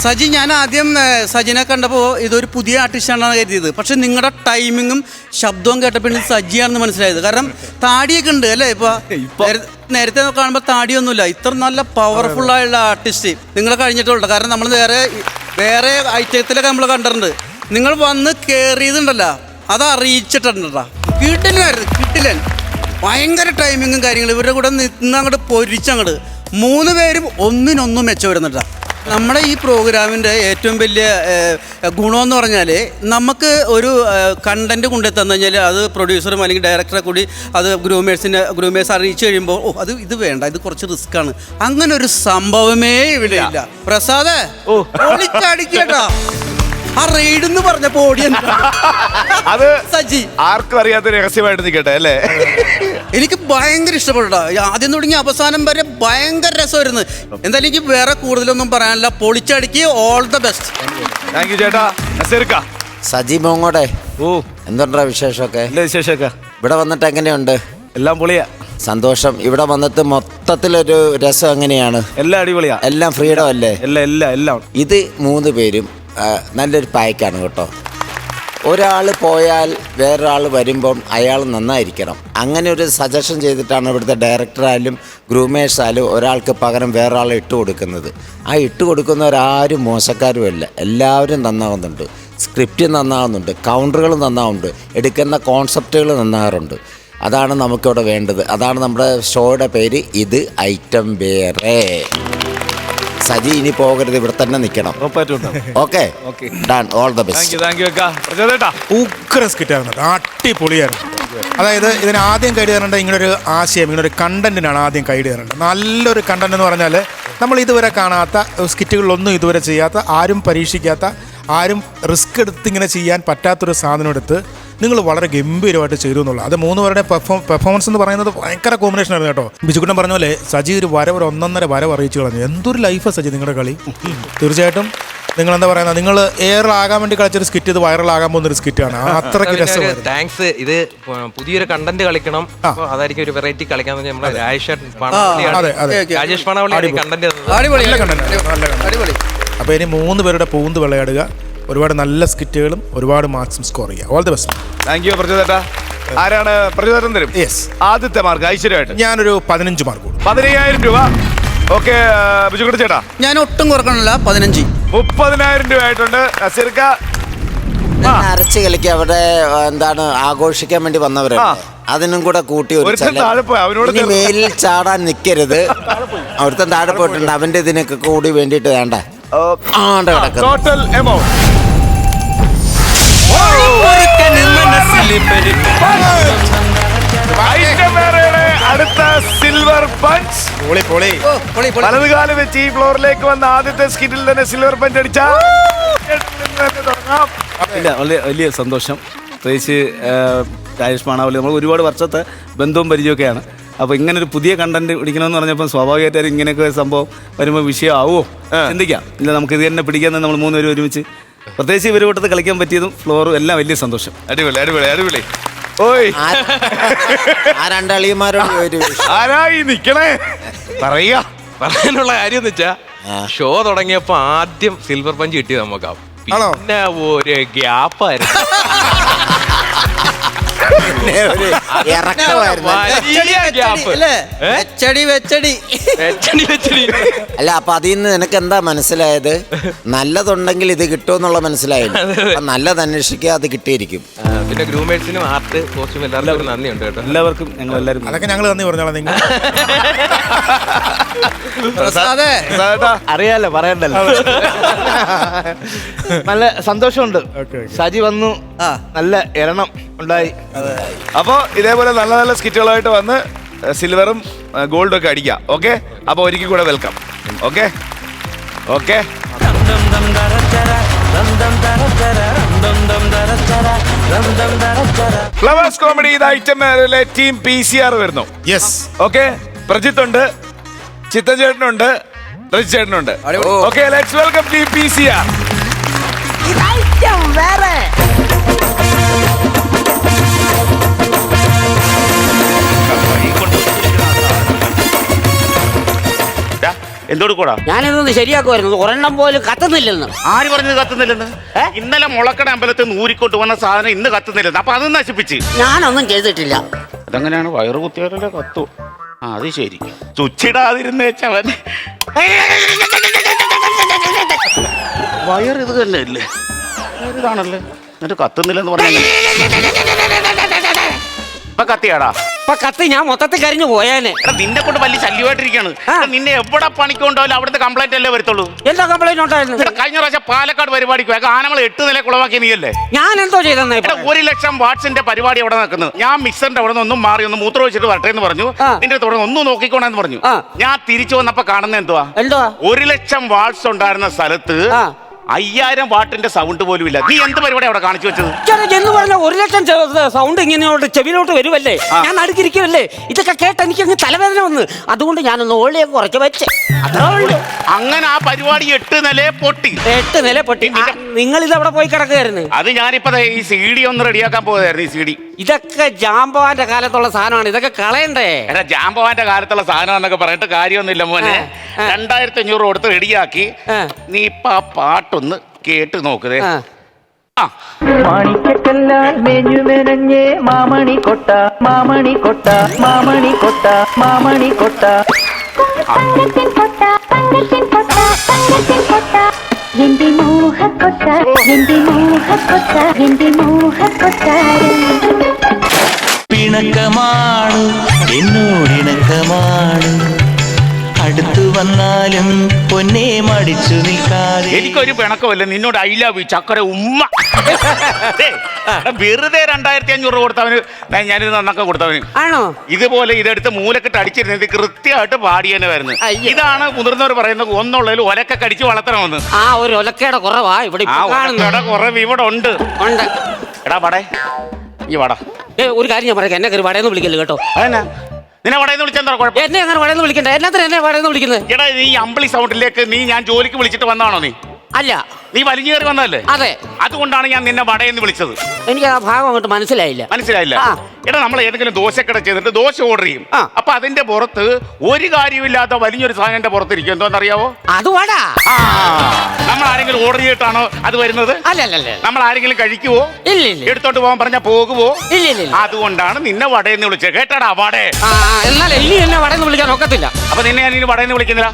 സജി, ഞാൻ ആദ്യം സജിനെ കണ്ടപ്പോൾ ഇതൊരു പുതിയ ആർട്ടിസ്റ്റാണെന്നാണ് കരുതിയത്. പക്ഷെ നിങ്ങളുടെ ടൈമിങ്ങും ശബ്ദവും കേട്ടപ്പോൾ എനിക്ക് സജിയാണെന്ന് മനസ്സിലായത്. കാരണം താടിയൊക്കെ ഉണ്ട് അല്ലേ? നേരത്തെ കാണുമ്പോൾ താടിയൊന്നുമില്ല. ഇത്ര നല്ല പവർഫുൾ ആയുള്ള ആർട്ടിസ്റ്റ് നിങ്ങൾ കഴിഞ്ഞിട്ടുണ്ട്. കാരണം നമ്മൾ വേറെ ഐറ്റത്തിലൊക്കെ നമ്മൾ കണ്ടിട്ടുണ്ട്. നിങ്ങൾ വന്ന് കയറിയതുണ്ടല്ലോ, അത് അറിയിച്ചിട്ടുണ്ടാ. കിട്ടിലൻ ഭയങ്കര ടൈമിങ്ങും കാര്യങ്ങളും. ഇവരുടെ കൂടെ നിന്ന് അങ്ങോട്ട് പൊരിച്ചങ്ങോട്ട് 3 പേരും ഒന്നിനൊന്നും മെച്ചം വരുന്നുണ്ടാ. നമ്മുടെ ഈ പ്രോഗ്രാമിൻ്റെ ഏറ്റവും വലിയ ഗുണമെന്ന് പറഞ്ഞാൽ നമുക്ക് ഒരു കണ്ടൻറ്റ് കൊണ്ടുതന്നു കഴിഞ്ഞാൽ അത് പ്രൊഡ്യൂസറും അല്ലെങ്കിൽ ഡയറക്ടറെ കൂടി അത് ഗ്രൂമേഴ്സ് അറിയിച്ചു കഴിയുമ്പോൾ ഇത് വേണ്ട, ഇത് കുറച്ച് റിസ്ക്കാണ്. അങ്ങനെ ഒരു സംഭവമേ ഇവിടെ ഇല്ല. പ്രസാദേ, പൊളിച്ചടിക്കട്ടാ. ആ റെയ്ഡ് എന്ന് പറഞ്ഞപ്പോ ഓടിയ അത് സജി ആർക്കും അറിയാത്ത രഹസ്യമായിട്ട് നിൽക്കട്ടെ അല്ലേ? എനിക്ക് ഭയങ്കര ഇഷ്ടപ്പെട്ടോ. ആദ്യം തുടങ്ങി അവസാനം വരെ ഭയങ്കര രസമായിരുന്നു. എന്തായാലും എനിക്ക് വേറെ കൂടുതലൊന്നും പറയാനില്ല. പൊളിച്ചടിക്ക് all the best. Thank you ചേട്ടാ. സജി മോങ്ങോടെ എന്തുണ്ടാ വിശേഷമൊക്കെ? വിശേഷമൊക്കെ ഇവിടെ വന്നിട്ട് എങ്ങനെയുണ്ട്? എല്ലാം പൊളിയാ. സന്തോഷം. ഇവിടെ വന്നിട്ട് മൊത്തത്തിലൊരു രസം എങ്ങനെയാണ്? എല്ലാം അടിപൊളിയാ. എല്ലാം ഫ്രീഡം അല്ലേ? എല്ലാം. ഇത് 3 പേരും നല്ലൊരു പായ്ക്കാണ് കേട്ടോ. ഒരാൾ പോയാൽ വേറൊരാൾ വരുമ്പം അയാൾ നന്നായിരിക്കണം. അങ്ങനെ ഒരു സജഷൻ ചെയ്തിട്ടാണ് ഇവിടുത്തെ ഡയറക്ടറായാലും ഗ്രൂമേഴ്സായാലും ഒരാൾക്ക് പകരം വേറൊരാളെ ഇട്ട് കൊടുക്കുന്നത്. ആ ഇട്ട് കൊടുക്കുന്നവരാരും മോശക്കാരുമല്ല, എല്ലാവരും നന്നാവുന്നുണ്ട്. സ്ക്രിപ്റ്റ് നന്നാവുന്നുണ്ട്, കൗണ്ടറുകൾ നന്നാവുന്നുണ്ട്, എടുക്കുന്ന കോൺസെപ്റ്റുകൾ നന്നാകാറുണ്ട്. അതാണ് നമുക്കിവിടെ വേണ്ടത്. അതാണ് നമ്മുടെ ഷോയുടെ പേര്. ഇത് ഐറ്റം വേറെ. സജി ഇനി പോകരുത്, ഇവിടെ തന്നെ നിൽക്കണം. Okay, done. All the best. ഉഗ്ര സ്കിറ്റായിരുന്നു, അടിപൊളിയായിരുന്നു. അതായത് ഇതിന് ആദ്യം കൈഡ് തരേണ്ട ഇങ്ങനൊരു ആശയം, ഇങ്ങനൊരു കണ്ടന്റിനാണ് ആദ്യം കൈഡ് തരേണ്ടത്. നല്ലൊരു കണ്ടന്റ് എന്ന് പറഞ്ഞാൽ നമ്മൾ ഇതുവരെ കാണാത്ത സ്കിറ്റുകളിലൊന്നും ഇതുവരെ ചെയ്യാത്ത, ആരും പരീക്ഷിക്കാത്ത, ആരും റിസ്ക് എടുത്ത് ഇങ്ങനെ ചെയ്യാൻ പറ്റാത്തൊരു സാധനം എടുത്ത് നിങ്ങൾ വളരെ ഗംഭീരമായിട്ട് ചെയ്തു എന്നുള്ളത്. അത് 3 പേരുടെ പെർഫോമൻസ് എന്ന് പറയുന്നത് ഭയങ്കര കോമ്പിനേഷൻ ആയിരുന്നു കേട്ടോ. ബിജുക്കുട്ടൻ പറഞ്ഞ പോലെ സജി ഒരു 1.5 വരവ് അറിയിച്ചു കളഞ്ഞു. എന്തൊരു ലൈഫാണ് സജി നിങ്ങളുടെ കളി. തീർച്ചയായിട്ടും നിങ്ങൾ എന്താ പറയുന്നത്, നിങ്ങൾ എയറിലാകാൻ വേണ്ടി കളിച്ചൊരു സ്കിറ്റ് ഇത് വൈറലാകാൻ പോകുന്ന ഒരു സ്കിറ്റാണ്. അത്രയ്ക്ക് രസമായിരുന്നു. താങ്ക്സ്. ഇത് പുതിയൊരു കണ്ടന്റ് കളിക്കണം, അപ്പൊ അതായിരിക്കും ഒരു വെറൈറ്റി കളിക്കാന്ന് വെച്ചാൽ നമ്മുടെ രാജേഷ് പാണവള്ളി കണ്ടന്റ്. അടിപൊളി. അപ്പോൾ ഇനി 3 പേരുടെ പൂന്ത് വിളയാടുക, ഒരുപാട് നല്ല സ്കിറ്റുകളും ഒരുപാട് മാർക്സും സ്കോർ ചെയ്യുക. All the best. Thank you പ്രജോദേട്ടാ. ആരാണ് പ്രജോദേട്ടൻ തരും? യെസ്, ആദ്യത്തെ മാർക്ക് ഐശ്വര്യമായിട്ട് ഞാനൊരു 15 മാർക്ക് കൊടുക്കും. 15,000 രൂപ. ഓക്കെ ബിജുക്കുട്ടി ചേട്ടാ, ഞാൻ ഒട്ടും കുറക്കണില്ല, 15. 30,000 രൂപ ആയിട്ടുണ്ട്. നസീർക്ക അരച്ച് കളിക്കുക, അവിടെ എന്താണ് ആഘോഷിക്കാൻ വേണ്ടി വന്നവരാണ്, അതിനും കൂടെ കൂട്ടി ഒരു ഇനി മേലിൽ ചാടാൻ നിൽക്കരുത്. അവിടുത്തെ താഴെ പോയിട്ടുണ്ട്, അവന്റെ ഇതിനൊക്കെ കൂടി വേണ്ടിയിട്ട് വേണ്ട ടോട്ടൽ എമൗണ്ട് അടുത്ത സിൽവർ പഞ്ച്. വലതുകാലം വെച്ച് ഈ ഫ്ലോറിലേക്ക് വന്ന ആദ്യത്തെ സ്കിറ്റിൽ തന്നെ സിൽവർ പഞ്ച് അടിച്ച വലിയ സന്തോഷം. പ്രത്യേകിച്ച് രാജേഷ് പാണാവള്ളി നമ്മൾ ഒരുപാട് വർഷത്തെ ബന്ധവും പരിചയമൊക്കെയാണ്. അപ്പോൾ ഇങ്ങനൊരു പുതിയ കണ്ടന്റ് പിടിക്കണമെന്ന് പറഞ്ഞപ്പോൾ സ്വാഭാവികമായിട്ടും ഇങ്ങനെയൊക്കെ സംഭവം വരുമ്പോൾ വിഷയമാവോ ചിന്തിക്കാം. ഇല്ല, നമുക്ക് ഇത് തന്നെ പിടിക്കാൻ നമ്മൾ 3 പേരും ഒരുമിച്ച്, പ്രത്യേകിച്ച് ഇവർ കൂട്ടത്ത് കളിക്കാൻ പറ്റിയതും ഫ്ലോറും എല്ലാം വലിയ സന്തോഷം. അടിപൊളി അടിപൊളി അടിപൊളി. ഓയ് രണ്ടാളിമാരോട് ആരായി നിക്കണേ പറയാനുള്ള കാര്യം എന്ന് വെച്ചാ, ഷോ തുടങ്ങിയപ്പോ ആദ്യം സിൽവർ പഞ്ച് കിട്ടിയത് നമുക്കാ, പിന്നെ ഒരു ഗ്യാപ്പായിരുന്നു. അല്ല, അപ്പൊ അതിൽ നിന്ന് നിനക്ക് എന്താ മനസ്സിലായത്? നല്ലതുണ്ടെങ്കിൽ ഇത് കിട്ടുമെന്നുള്ള മനസ്സിലായില്ല. നല്ലത് അന്വേഷിക്കുക, അത് കിട്ടിയിരിക്കും. പിന്നെ ഗ്രൂമേഴ്സിനും ആർട്ട് കോസ്റ്റ്യൂം എല്ലാവർക്കും നന്ദിയുണ്ട് കേട്ടോ. എല്ലാവർക്കും ഞങ്ങൾ എല്ലാവരും അതൊക്കെ ഞങ്ങൾ നന്ദി പറഞ്ഞോളാം. നിങ്ങൾ അറിയാലോ, പറയണ്ടല്ലോ. നല്ല സന്തോഷമുണ്ട്. സജി വന്നു, നല്ല എരണം ഉണ്ടായി. അപ്പോ ഇതേപോലെ നല്ല നല്ല സ്കിറ്റുകളായിട്ട് വന്ന് സിൽവറും ഗോൾഡും ഒക്കെ അടിക്കാം. ഓക്കെ, അപ്പൊ ഒരിക്കൽ കൂടെ welcome. Okay okay. Flowers comedy ഇത് ഐറ്റം ടീം PCR വരുന്നു. Yes, okay. പ്രജിത്ത് ഉണ്ട്, ചിത്തൻ ചേട്ടനുണ്ട്, റജി ചേട്ടനുണ്ട്. Okay, let's welcome team PCR. എന്തോട് കൂടാ? ഞാനിതൊന്ന് ശരിയാക്കുമായിരുന്നു, ഒരെണ്ണം പോലും കത്തുന്നില്ലെന്ന്. ആര് പറഞ്ഞത് കത്തുന്നില്ലെന്ന്? ഇന്നലെ മുളക്കട അമ്പലത്തിൽ നിന്ന് ഊരിക്കോട്ട് വന്ന സാധനം ഇന്ന് കത്തുന്നില്ലെന്ന്. അപ്പൊ അത് നശിപ്പിച്ച് ഞാനൊന്നും ചെയ്തിട്ടില്ല. അതെങ്ങനെയാണ്? വയറ് കുത്തിയാലല്ലേ കത്തു. അത് ശരി, ചുച്ചിടാതിരുന്ന് വെച്ചവൻ വയർ ഇത് തന്നെ അല്ലേ, ഇതാണല്ലേ, എന്നിട്ട് കത്തുന്നില്ലെന്ന് പറഞ്ഞ ഇപ്പൊ കത്തിയാടാ. ഇപ്പൊ കത്തി ഞാൻ മൊത്തത്തിൽ കരിഞ്ഞു പോയേനെ. നിന്നെ കൊണ്ട് വലിയ ശല്യമായിട്ടിരിക്കാണ്. നിന്നെ എവിടെ പണിക്കൊണ്ടാലും അവിടുത്തെ കംപ്ലൈന്റ് അല്ലേ വരുത്തുള്ളൂ. എന്താ കംപ്ലൈന്റ് ഉണ്ടായിരുന്നു? കഴിഞ്ഞ പ്രാവശ്യം പാലക്കാട് പരിപാടിക്ക് ആനകൾ 8 നില കുളവാക്കി നീയല്ലേ? ഞാൻ എന്തോ ചെയ്തെന്നേ? 1,00,000 വാട്സിന്റെ പരിപാടി അവിടെ നടക്കുന്നത്. ഞാൻ മിക്സറിന്റെ അവിടെ നിന്ന് ഒന്നും മാറി ഒന്ന് മൂത്രം വെച്ചിട്ട് വരട്ടെ എന്ന് പറഞ്ഞു. നിന്റെ തുടർന്ന് ഒന്നും നോക്കിക്കോണെന്ന് പറഞ്ഞു. ഞാൻ തിരിച്ചു വന്നപ്പോ കാണുന്ന എന്തുവാ? 1,00,000 വാട്സ് ഉണ്ടായിരുന്ന സ്ഥലത്ത് 5,000 വാട്ടിന്റെ സൗണ്ട് പോലും ഇല്ല. നീ എന്ത് പരിപാടി അവിടെ കാണിച്ചു വെച്ചത്? എന്ന് പറഞ്ഞ 1,00,000 സൗണ്ട് ഇങ്ങനെയോട്ട് ചെവിയിലോട്ട് വരുമല്ലേ, ഞാൻ അടുക്കിരിക്കുമല്ലേ, ഇതൊക്കെ കേട്ട് എനിക്ക് അങ്ങ് തലവേദന വന്ന്, അതുകൊണ്ട് ഞാനൊന്ന് ഓളിയെ കുറച്ച് വെച്ച്. അങ്ങനെ ആ പരിപാടി 8 നില പൊട്ടി. 8 നില പൊട്ടി. നിങ്ങൾ ഇത് അവിടെ പോയി കിടക്കുകയായിരുന്നു. അത് ഞാനിപ്പോ ഈ CD ഒന്ന് റെഡിയാക്കാൻ പോയതായിരുന്നു. ഈ CD ഇതൊക്കെ ജാമ്പവാന്റെ കാലത്തുള്ള സാധനമാണ്, ഇതൊക്കെ കളയണ്ടേ? ജാമ്പവാന്റെ കാലത്തുള്ള സാധനം എന്നൊക്കെ പറഞ്ഞിട്ട് കാര്യമൊന്നുമില്ല മോനെ. 2,500 കൊടുത്ത് റെഡിയാക്കി. നീ ഇപ്പൊ ആ പാട്ടൊന്ന് കേട്ട് നോക്കുന്നേ. മാണിക്കല്ലാൽ മേഞ്ഞു മെനഞ്ഞേ മാമണി കൊട്ട മാമണി കൊട്ട മാമണി കൊട്ട മാമണി കൊട്ട എന്റെ മോഹക്കൊട്ട എന്റെ മോഹക്കൊട്ട എന്റെ മോഹക്കൊട്ട പിണക്കമാണു എന്നോടിണക്കമാണു അടുത്തു വന്നാലും പൊന്നെ മടിച്ചു നിൽക്കാതെ. എനിക്കൊരു പിണക്കമല്ല നിന്നോട്. ഐ ലവ് യു ചക്കര ഉമ്മ. വെറുതെ 2,500 കൊടുത്തവന് ഞാനിത് നന്നൊക്കെ കൊടുത്തവന്. ആണോ? ഇതുപോലെ ഇതെടുത്ത് മൂലക്കെട്ട് അടിച്ചിരുന്നത് കൃത്യമായിട്ട് പാടിയെന്നെ വരുന്നത്. ഇതാണ് മുതിർന്നവർ പറയുന്നത്, ഒന്നുള്ളതിൽ ഒലക്കെ കടിച്ച് വളർത്തണമെന്ന്. ആ ഒരു ഒലക്കയുടെ കുറവാ ഇവിടെ. ഒലക്കയുടെ കുറവ് ഇവിടെ ഉണ്ട്. എടാ പടേ, ഈ വട. ഒരു കാര്യം ഞാൻ പറയാം, എന്നെ കയറി വടയെന്ന് വിളിക്കല്ലോ കേട്ടോ. അതെന്നാ നിന്നെ വടയെന്ന് വിളിച്ചെന്താ കുഴപ്പം? എന്നെ അങ്ങനെ വടയെന്ന് വിളിക്കണ്ട. എന്നാ എന്നെ വടയെന്ന് വിളിക്കുന്നത്? എടാ, നീ അമ്പിളി സൗണ്ടിലേക്ക് ഞാൻ ജോലിക്ക് വിളിച്ചിട്ട് വന്നാണോ? നീ അല്ല. നീ വലിഞ്ഞു കയറി വന്നതല്ലേ? അതെ. അതുകൊണ്ടാണ് ഞാൻ നിന്നെ വടയെന്ന് വിളിച്ചത്. എനിക്ക് ആ ഭാഗം അങ്ങോട്ട് മനസ്സിലായില്ല. എടാ, നമ്മൾ ഏതെങ്കിലും ദോശക്കട ചെയ്തിട്ട് ദോശ ഓർഡർ ചെയ്യും. അപ്പൊ അതിന്റെ പുറത്ത് ഒരു കാര്യമില്ലാത്ത വലിയൊരു സാധനം എന്റെ പുറത്തിരിക്കും. എന്തോന്നറിയാവോ? അത് വട. നമ്മൾ ആരെങ്കിലും ഓർഡർ ചെയ്തിട്ടാണോ അത് വരുന്നത്? അല്ലല്ല. നമ്മൾ ആരെങ്കിലും കഴിക്കുവോ? ഇല്ല. എടുത്തോണ്ട് പോകാൻ പറഞ്ഞാൽ പോകുവോ? ഇല്ല. അതുകൊണ്ടാണ് നിന്നെ വടയെന്ന് വിളിച്ചത്. കേട്ടാടാ വടേ. എന്നാലേ ഇനി എന്നെ വടയെന്ന് വിളിക്കാൻ ഒക്കത്തില്ല. അപ്പൊ നിന്നെ ഞാൻ ഇനി വടയെന്ന് വിളിക്കുന്നില്ല.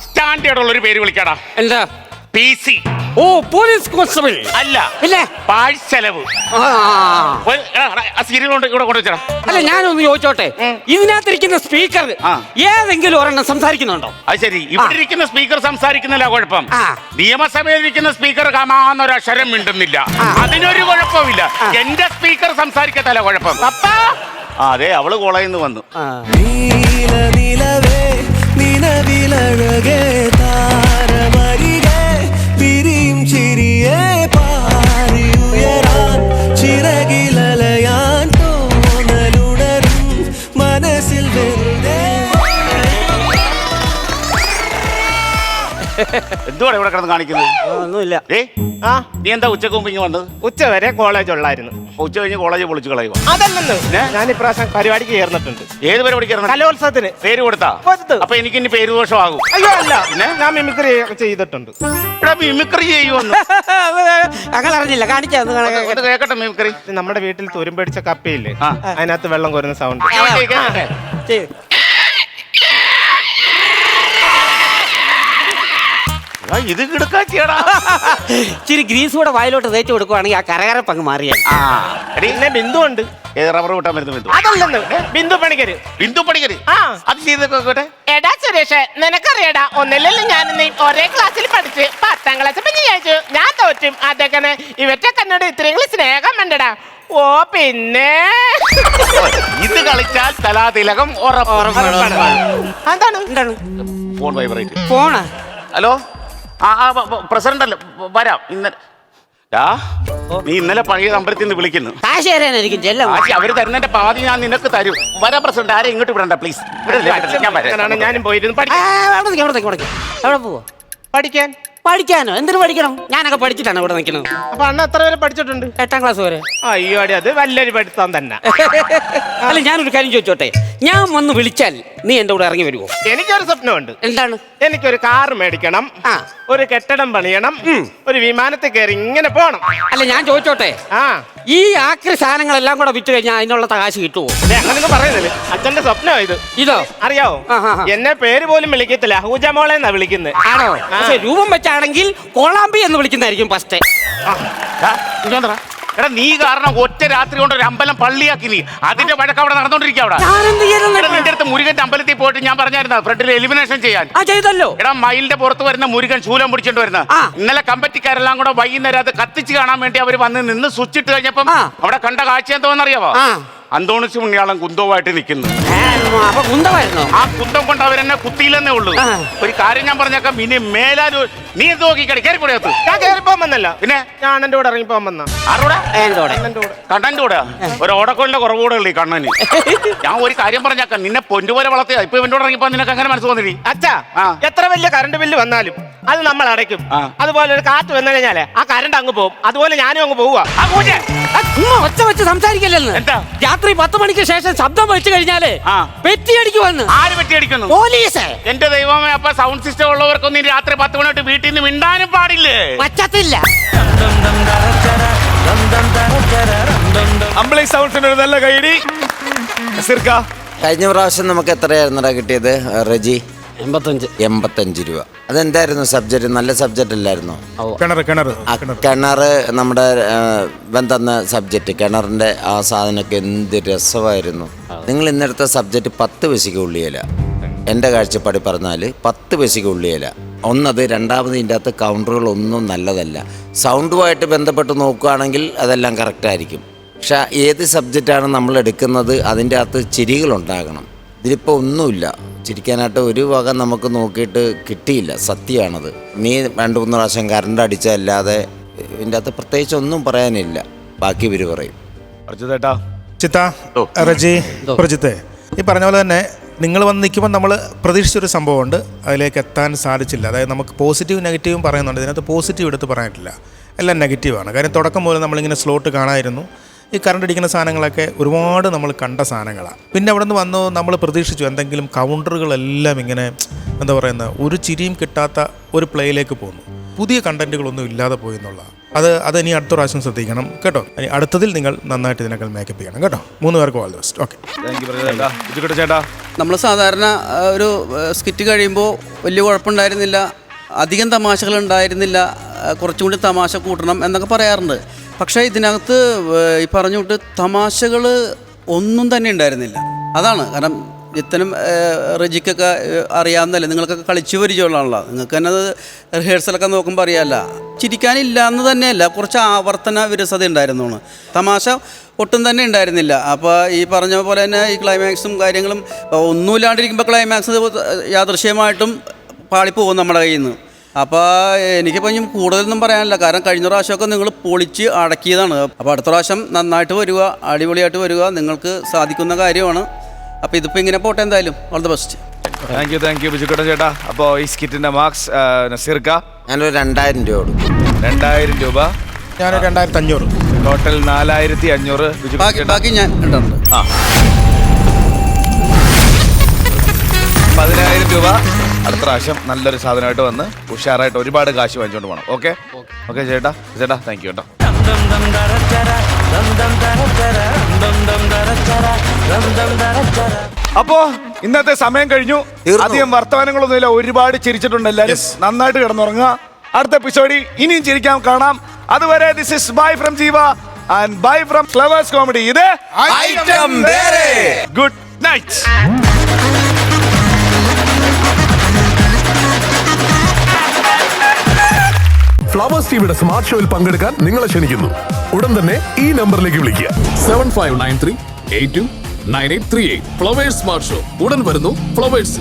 സ്റ്റാൻഡേർഡ് ഉള്ള ഒരു പേര് വിളിക്കാടാ. എന്താ? PC. ഓ, പോലീസ് കോൺസ്റ്റബിൾ. അല്ല, ഇല്ലേ? പാഴ്ചെലവ്. സീരിയൽ കൊണ്ട് ഇവിടെ കൊണ്ടുവച്ചാ. അല്ല, ഞാനൊന്ന് ചോദിച്ചോട്ടെ, ഇതിനകത്തിരിക്കുന്ന സ്പീക്കർ ഏതെങ്കിലും ഒരെണ്ണം സംസാരിക്കുന്നുണ്ടോ? അത് ശരി, ഇവിടെ ഇരിക്കുന്ന സ്പീക്കർ സംസാരിക്കുന്നില്ല, കുഴപ്പം. നിയമസഭയിൽ ഇരിക്കുന്ന സ്പീക്കർ കമാന്നൊരു അക്ഷരം മിണ്ടുന്നില്ല, അതിനൊരു കുഴപ്പമില്ല. എന്റെ സ്പീക്കർ സംസാരിക്കത്തല്ല കുഴപ്പം. അതെ, അവള് കോളേജിൽ നിന്ന് വന്നു. എന്തുവാണ് ഇവിടെ കിടന്ന് കാണിക്കുന്നത്? ഒന്നുമില്ല. നീ എന്താ ഉച്ചക്ക് മുമ്പ് ഇങ്ങ് വന്നത്? ഉച്ച വരെ കോളേജ് ഉള്ളായിരുന്നു. ഉച്ച കഴിഞ്ഞ് കോളേജ് പൊളിച്ചു കളയുക? അതല്ലെന്ന്, ഞാൻ ഇപ്രാവശ്യം പരിപാടിക്ക് ചേർന്നിട്ടുണ്ട്. ഏത് പരിപാടിക്ക് ചേർന്നു? കലോത്സവത്തിന്. പേര് കൊടുത്താ? അപ്പൊ എനിക്ക് ഇനി പേര് ദോഷമാകും. അയ്യോ അല്ല, ഞാൻ മിമിക്രി ചെയ്തിട്ടുണ്ട്. ഇവിടെ മിമിക്രി ചെയ്യുമെന്ന് അങ്ങനെ അറിഞ്ഞില്ല. കാണിച്ചു കേക്കട്ടെ മിമിക്രി. നമ്മുടെ വീട്ടിൽ തുരുമ്പടിച്ച കപ്പയില്ലേ, അതിനകത്ത് വെള്ളം കോരുന്ന സൗണ്ട്. ഇത് കിടക്കാച്ചിയാടാ. ഇച്ചിരി ഗ്രീസ് കൂടെ വായിലോട്ട് തേച്ച് കൊടുക്കുവാണെങ്കിൽ ആ കരകരപ്പങ്ങ് മാറിയാണ്. പിന്നെ ബിന്ദു ഉണ്ട്. റബ്ബർ വിട്ടാൻ വരുന്ന ബിന്ദു? അതല്ലെന്ന്, ബിന്ദു പണിക്കര്. ബിന്ദു പണിക്കര്? അത് ചെയ്തോട്ടെ. എടാ സുരേഷ്, നിനക്കറിയടാ, ഒന്നില്ലല്ലോ ഞാൻ ഒരേ ക്ലാസ്സിൽ പഠിച്ച് 10ാം ക്ലാസ് പിന്നെ ചോദിച്ചു ഞാൻ തോറ്റും. അതൊക്കെ ഇവറ്റൊക്കെ എന്നോട് ഇത്രയും സ്നേഹം വേണ്ടടാ. ഓ പിന്നെ ഇത് കളിച്ചാൽ കലാതിലകം എന്താണ്? Phone vibrate. ഫോണാ? ഹലോ, പ്രസിഡന്റ് അല്ലേ? വരാം. നീ ഇന്നലെ പഴയ അമ്പലത്തിൽ നിന്ന് വിളിക്കുന്നു. അവര് തരുന്നതിന്റെ പാതി ഞാൻ നിനക്ക് തരും. വരാം പ്രസിഡന്റ്. ആരെ ഇങ്ങോട്ട് വിടണ്ട പ്ലീസ്. ഞാനും പോയിരുന്നു. എവിടെ പോവോ? പഠിക്കാനോ? എന്തിനു പഠിക്കണം? ഞാനൊക്കെ പഠിച്ചിട്ടാണ് ഇവിടെ നിൽക്കുന്നത്. അപ്പൊ അണ്ണ എത്ര വരെ പഠിച്ചിട്ടുണ്ട്? 8ാം ക്ലാസ് വരെ. അയ്യോ അടി, അത് വലിയൊരു പഠിത്തം തന്നെ. അല്ല, ഞാനൊരു കാര്യം ചോദിച്ചോട്ടെ, ഞാൻ വന്ന് വിളിച്ചാൽ നീ എന്റെ കൂടെ ഇറങ്ങി വരുമോ? എനിക്കൊരു സ്വപ്നമുണ്ട്. എന്താണ്? എനിക്കൊരു കാർ മേടിക്കണം, ഒരു കെട്ടിടം പണിയണം, ഒരു വിമാനത്തിൽ കയറി ഇങ്ങനെ പോണം. അല്ല, ഞാൻ ചോദിച്ചോട്ടെ, ഈ ആക്രി സാധനങ്ങളെല്ലാം കൂടെ വിറ്റ് കഴിഞ്ഞാൽ അതിനുള്ള കാശ് കിട്ടുമോ? അങ്ങനെ പറയുന്നില്ല, അച്ഛന്റെ സ്വപ്നമാണ് ഇത്. ഇതോ അറിയാവോ? എന്നെ പേര് പോലും വിളിക്കത്തില്ല, ഹൂജമോളെ എന്നാ വിളിക്കുന്നത്. ആണോ? പക്ഷെ രൂപം വെച്ചാണെങ്കിൽ കോളാമ്പി എന്ന് വിളിക്കുന്നതായിരിക്കും ഫസ്റ്റ്. എടാ, നീ കാരണം ഒറ്റ രാത്രി കൊണ്ട് ഒരു അമ്പലം പള്ളിയാക്കി. നീ അതിന്റെ വഴക്ക് അവിടെ നടന്നോണ്ടിരിക്കുക. അവിടെ നിന്റെ അടുത്ത് മുരുകന്റെ അമ്പലത്തിൽ പോയിട്ട് ഞാൻ പറഞ്ഞായിരുന്നു ഫ്രണ്ടിൽ എലിമിനേഷൻ ചെയ്യാൻ. എടാ, മയിലിന്റെ പുറത്ത് വരുന്ന മുരുകൻ ശൂലം പിടിച്ചോണ്ട് വരുന്ന. ഇന്നലെ കമ്പറ്റിക്കാരെല്ലാം കൂടെ വൈകുന്നേരം അത് കത്തിച്ച് കാണാൻ വേണ്ടി അവര് വന്ന് നിന്ന് സ്വിച്ച് ഇട്ട് കഴിഞ്ഞപ്പം അവിടെ കണ്ട കാഴ്ച എന്തോന്നറിയാവോ? അന്തോണിസ് പുണ്യാളം കുന്തവുമായിട്ട് നിൽക്കുന്നു. ആ കുന്തം കൊണ്ട് അവരെന്നെ കുത്തിയില്ലെന്നേ ഉള്ളൂ. ഒരു കാര്യം ഞാൻ പറഞ്ഞേക്കാം, ഇനി മേലാലും നീ എന്ത് നോക്കിക്കടി കയറിപ്പോടത്ത്. ഞാൻ കയറിപ്പോൻ വന്നല്ല, പിന്നെ ഞാൻ എന്റെ കൂടെ ഇറങ്ങിപ്പോൻ വന്ന. കണ്ണന്റെ കൂടെ ഒരു ഓടക്കോലിന്റെ കുറവുകൂടെ ഉള്ളു ഈ കണ്ണന്. ഞാൻ ഒരു കാര്യം പറഞ്ഞേക്കാം, നിന്നെ പൊന്നുപോലെ വളർത്തിയ ഇപ്പൊ ഇവന്റെ കൂടെ ഇറങ്ങിപ്പോ നിനക്ക് അങ്ങനെ മനസ്സ് തോന്നി? അച്ഛാ, എത്ര വലിയ കറണ്ട് ബില്ല് വന്നാലും അത് നമ്മൾ അടയ്ക്കും. അതുപോലെ ഒരു കാറ്റ് വന്നു കഴിഞ്ഞാലേ ആ കറണ്ട് അങ്ങ് പോകും. അതുപോലെ ഞാനും അങ്ങ് പോവുക. ഒച്ച വെച്ച് സംസാരിക്കല്ലെന്ന്. രാത്രി 10 മണിക്ക് ശേഷം ശബ്ദം വെച്ച് കഴിഞ്ഞാല് പെറ്റിയടിക്കുവന്ന്. ആര് പെറ്റിയടിക്കുന്നു? പോലീസ്. എന്റെ ദൈവമേ, അപ്പൊ സൗണ്ട് സിസ്റ്റം ഉള്ളവർക്കൊന്നും രാത്രി 10 മണിട്ട് വീട്ടിൽ നിന്ന് മിണ്ടാനും പാടില്ലേ? പറ്റത്തില്ല. അമ്പിളി സൗണ്ട്സിന് ഒരു നല്ല കൈയടി. കഴിഞ്ഞ പ്രാവശ്യം നമുക്ക് എത്രയായിരുന്നടാ കിട്ടിയത് റെജി? 85 രൂപ. അതെന്തായിരുന്നു സബ്ജക്റ്റ്? നല്ല സബ്ജക്റ്റ് അല്ലായിരുന്നോ? കിണർ. നമ്മുടെ ഇവൻ തന്ന സബ്ജക്റ്റ് കിണറിന്റെ ആ സാധനമൊക്കെ എന്ത് രസമായിരുന്നു. നിങ്ങൾ ഇന്നെടുത്ത സബ്ജക്റ്റ് 10 പൈസയ്ക്ക് ഉള്ളിയല. എൻ്റെ കാഴ്ചപ്പാടി പറഞ്ഞാൽ 10 പൈസയ്ക്ക് ഉള്ളിയല. ഒന്നത്. രണ്ടാമത് ഇതിൻ്റെ അകത്ത് കൗണ്ടറുകളൊന്നും നല്ലതല്ല. സൗണ്ടുമായിട്ട് ബന്ധപ്പെട്ട് നോക്കുകയാണെങ്കിൽ അതെല്ലാം കറക്റ്റായിരിക്കും. പക്ഷെ ഏത് സബ്ജക്റ്റാണ് നമ്മൾ എടുക്കുന്നത് അതിൻ്റെ അകത്ത് ചിരികളുണ്ടാകണം. ഇതിലിപ്പോൾ ഒന്നുമില്ല. ചിരിക്കാനായിട്ട് ഒരു വക നമുക്ക് നോക്കിയിട്ട് കിട്ടിയില്ല. സത്യമാണത്. നീ 2-3 പ്രാവശ്യം കറണ്ട് അടിച്ചല്ലാതെ ഇതിൻ്റെ അകത്ത് പ്രത്യേകിച്ച് ഒന്നും പറയാനില്ല. ബാക്കി ഇവർ പറയും. ചിത്ത, റജി, പ്രജിത്ത്, ഈ പറഞ്ഞ പോലെ തന്നെ നിങ്ങൾ വന്ന് നിൽക്കുമ്പോൾ നമ്മൾ പ്രതീക്ഷിച്ചൊരു സംഭവമുണ്ട്, അതിലേക്ക് എത്താൻ സാധിച്ചില്ല. അതായത് നമുക്ക് പോസിറ്റീവ് നെഗറ്റീവും പറയുന്നുണ്ട്, ഇതിനകത്ത് പോസിറ്റീവ് എടുത്ത് പറയാനില്ല, എല്ലാം നെഗറ്റീവാണ്. കാര്യം തുടക്കം മുതൽ നമ്മളിങ്ങനെ സ്ലോട്ട് കാണാമായിരുന്നു. ഈ കറണ്ട് അടിക്കുന്ന സാധനങ്ങളൊക്കെ ഒരുപാട് നമ്മൾ കണ്ട സാധനങ്ങളാണ്. പിന്നെ അവിടെ നിന്ന് വന്നു നമ്മൾ പ്രതീക്ഷിച്ചു എന്തെങ്കിലും കൗണ്ടറുകളെല്ലാം ഇങ്ങനെ എന്താ പറയുന്നത്, ഒരു ചിരിയും കിട്ടാത്ത ഒരു പ്ലേയിലേക്ക് പോകുന്നു. പുതിയ കണ്ടന്റുകളൊന്നും ഇല്ലാതെ പോയി എന്നുള്ളതാണ്. അത് ഇനി അടുത്ത പ്രാവശ്യം ശ്രദ്ധിക്കണം കേട്ടോ. ഇനി അടുത്തതിൽ നിങ്ങൾ നന്നായിട്ട് ഇതിനേക്കാൾ മേക്കപ്പ് ചെയ്യണം കേട്ടോ. 3 പേർക്കും ഓൾ ദി ബെസ്റ്റ്. ഓക്കെ ചേട്ടാ, നമ്മൾ സാധാരണ ഒരു സ്കിറ്റ് കഴിയുമ്പോൾ വലിയ കുഴപ്പമുണ്ടായിരുന്നില്ല, അധികം തമാശകൾ ഉണ്ടായിരുന്നില്ല, കുറച്ചും കൂടി തമാശ കൂട്ടണം എന്നൊക്കെ പറയാറുണ്ട്. പക്ഷേ ഇതിനകത്ത് ഈ പറഞ്ഞുകൊണ്ട് തമാശകൾ ഒന്നും തന്നെ ഉണ്ടായിരുന്നില്ല. അതാണ് കാരണം ഇത്തരം റജിക്കൊക്കെ അറിയാവുന്നതല്ലേ, നിങ്ങൾക്കൊക്കെ കളിച്ചു പരിചയമുള്ളതാണല്ലോ, നിങ്ങൾക്ക് തന്നെ അത് റിഹേഴ്സലൊക്കെ നോക്കുമ്പോൾ അറിയാമല്ല. ചിരിക്കാനില്ല എന്ന് തന്നെയല്ല, കുറച്ച് ആവർത്തന വിരസത ഉണ്ടായിരുന്നതാണ്. തമാശ ഒട്ടും തന്നെ ഉണ്ടായിരുന്നില്ല. അപ്പോൾ ഈ പറഞ്ഞ പോലെ തന്നെ ഈ ക്ലൈമാക്സും കാര്യങ്ങളും ഒന്നുമില്ലാണ്ടിരിക്കുമ്പോൾ ക്ലൈമാക്സ് യാദൃശ്യമായിട്ടും പാളിപ്പോകും നമ്മുടെ കയ്യിൽ നിന്ന്. അപ്പോൾ എനിക്കിപ്പോൾ ഇനി കൂടുതലൊന്നും പറയാനില്ല, കാരണം കഴിഞ്ഞ പ്രാവശ്യമൊക്കെ നിങ്ങൾ പൊളിച്ച് അടക്കിയതാണ്. അപ്പോൾ അടുത്ത പ്രാവശ്യം നന്നായിട്ട് വരിക, അടിപൊളിയായിട്ട് വരിക, നിങ്ങൾക്ക് സാധിക്കുന്ന കാര്യമാണ്. അപ്പോൾ ഇതിപ്പോൾ ഇങ്ങനെ പോട്ടെ, എന്തായാലും all the best. Thank U Bijukuttan ചേട്ടാ. അപ്പോൾ ഈ സ്കിറ്റിന്റെ മാർക്സ് നസീർക്ക? ഞാനൊരു 2000 രൂപ കൊടുക്കും. 2000 രൂപ. ഞാൻ 2500. ടോട്ടൽ 4500. ബാക്കി ഞാൻ ഇട്ടുണ്ട്. 10000 രൂപ. അടുത്ത പ്രാവശ്യം നല്ലൊരു സാധനമായിട്ട് വന്ന് ഉഷാറായിട്ട് ഒരുപാട് കാശ് വാങ്ങിച്ചോണ്ട് പോകണം. ഓക്കെ ചേട്ടാ താങ്ക് യു കേട്ടോ. അപ്പോ ഇന്നത്തെ സമയം കഴിഞ്ഞു. അധികം വർത്തമാനങ്ങളൊന്നുമില്ല, ഒരുപാട് ചിരിച്ചിട്ടുണ്ട് എല്ലാവരും. നന്നായിട്ട് കിടന്നുറങ്ങുക. അടുത്ത എപ്പിസോഡിൽ ഇനിയും ചിരിക്കാൻ കാണാം. അതുവരെ ദിസ് ഇസ് ബൈ ഫ്രം ജീവ and bye from flowers comedy. ഇത് ഗുഡ് നൈറ്റ്. ഫ്ലവേഴ്സ് ടിവിയുടെ സ്മാർട്ട് ഷോയിൽ പങ്കെടുക്കാൻ നിങ്ങളെ ക്ഷണിക്കുന്നു. ഉടൻ തന്നെ ഈ നമ്പറിലേക്ക് വിളിക്കുക. 7593829838. ഫ്ലവേഴ്സ് സ്മാർട്ട് ഷോ ഉടൻ വരുന്നു ഫ്ലവേഴ്സ്.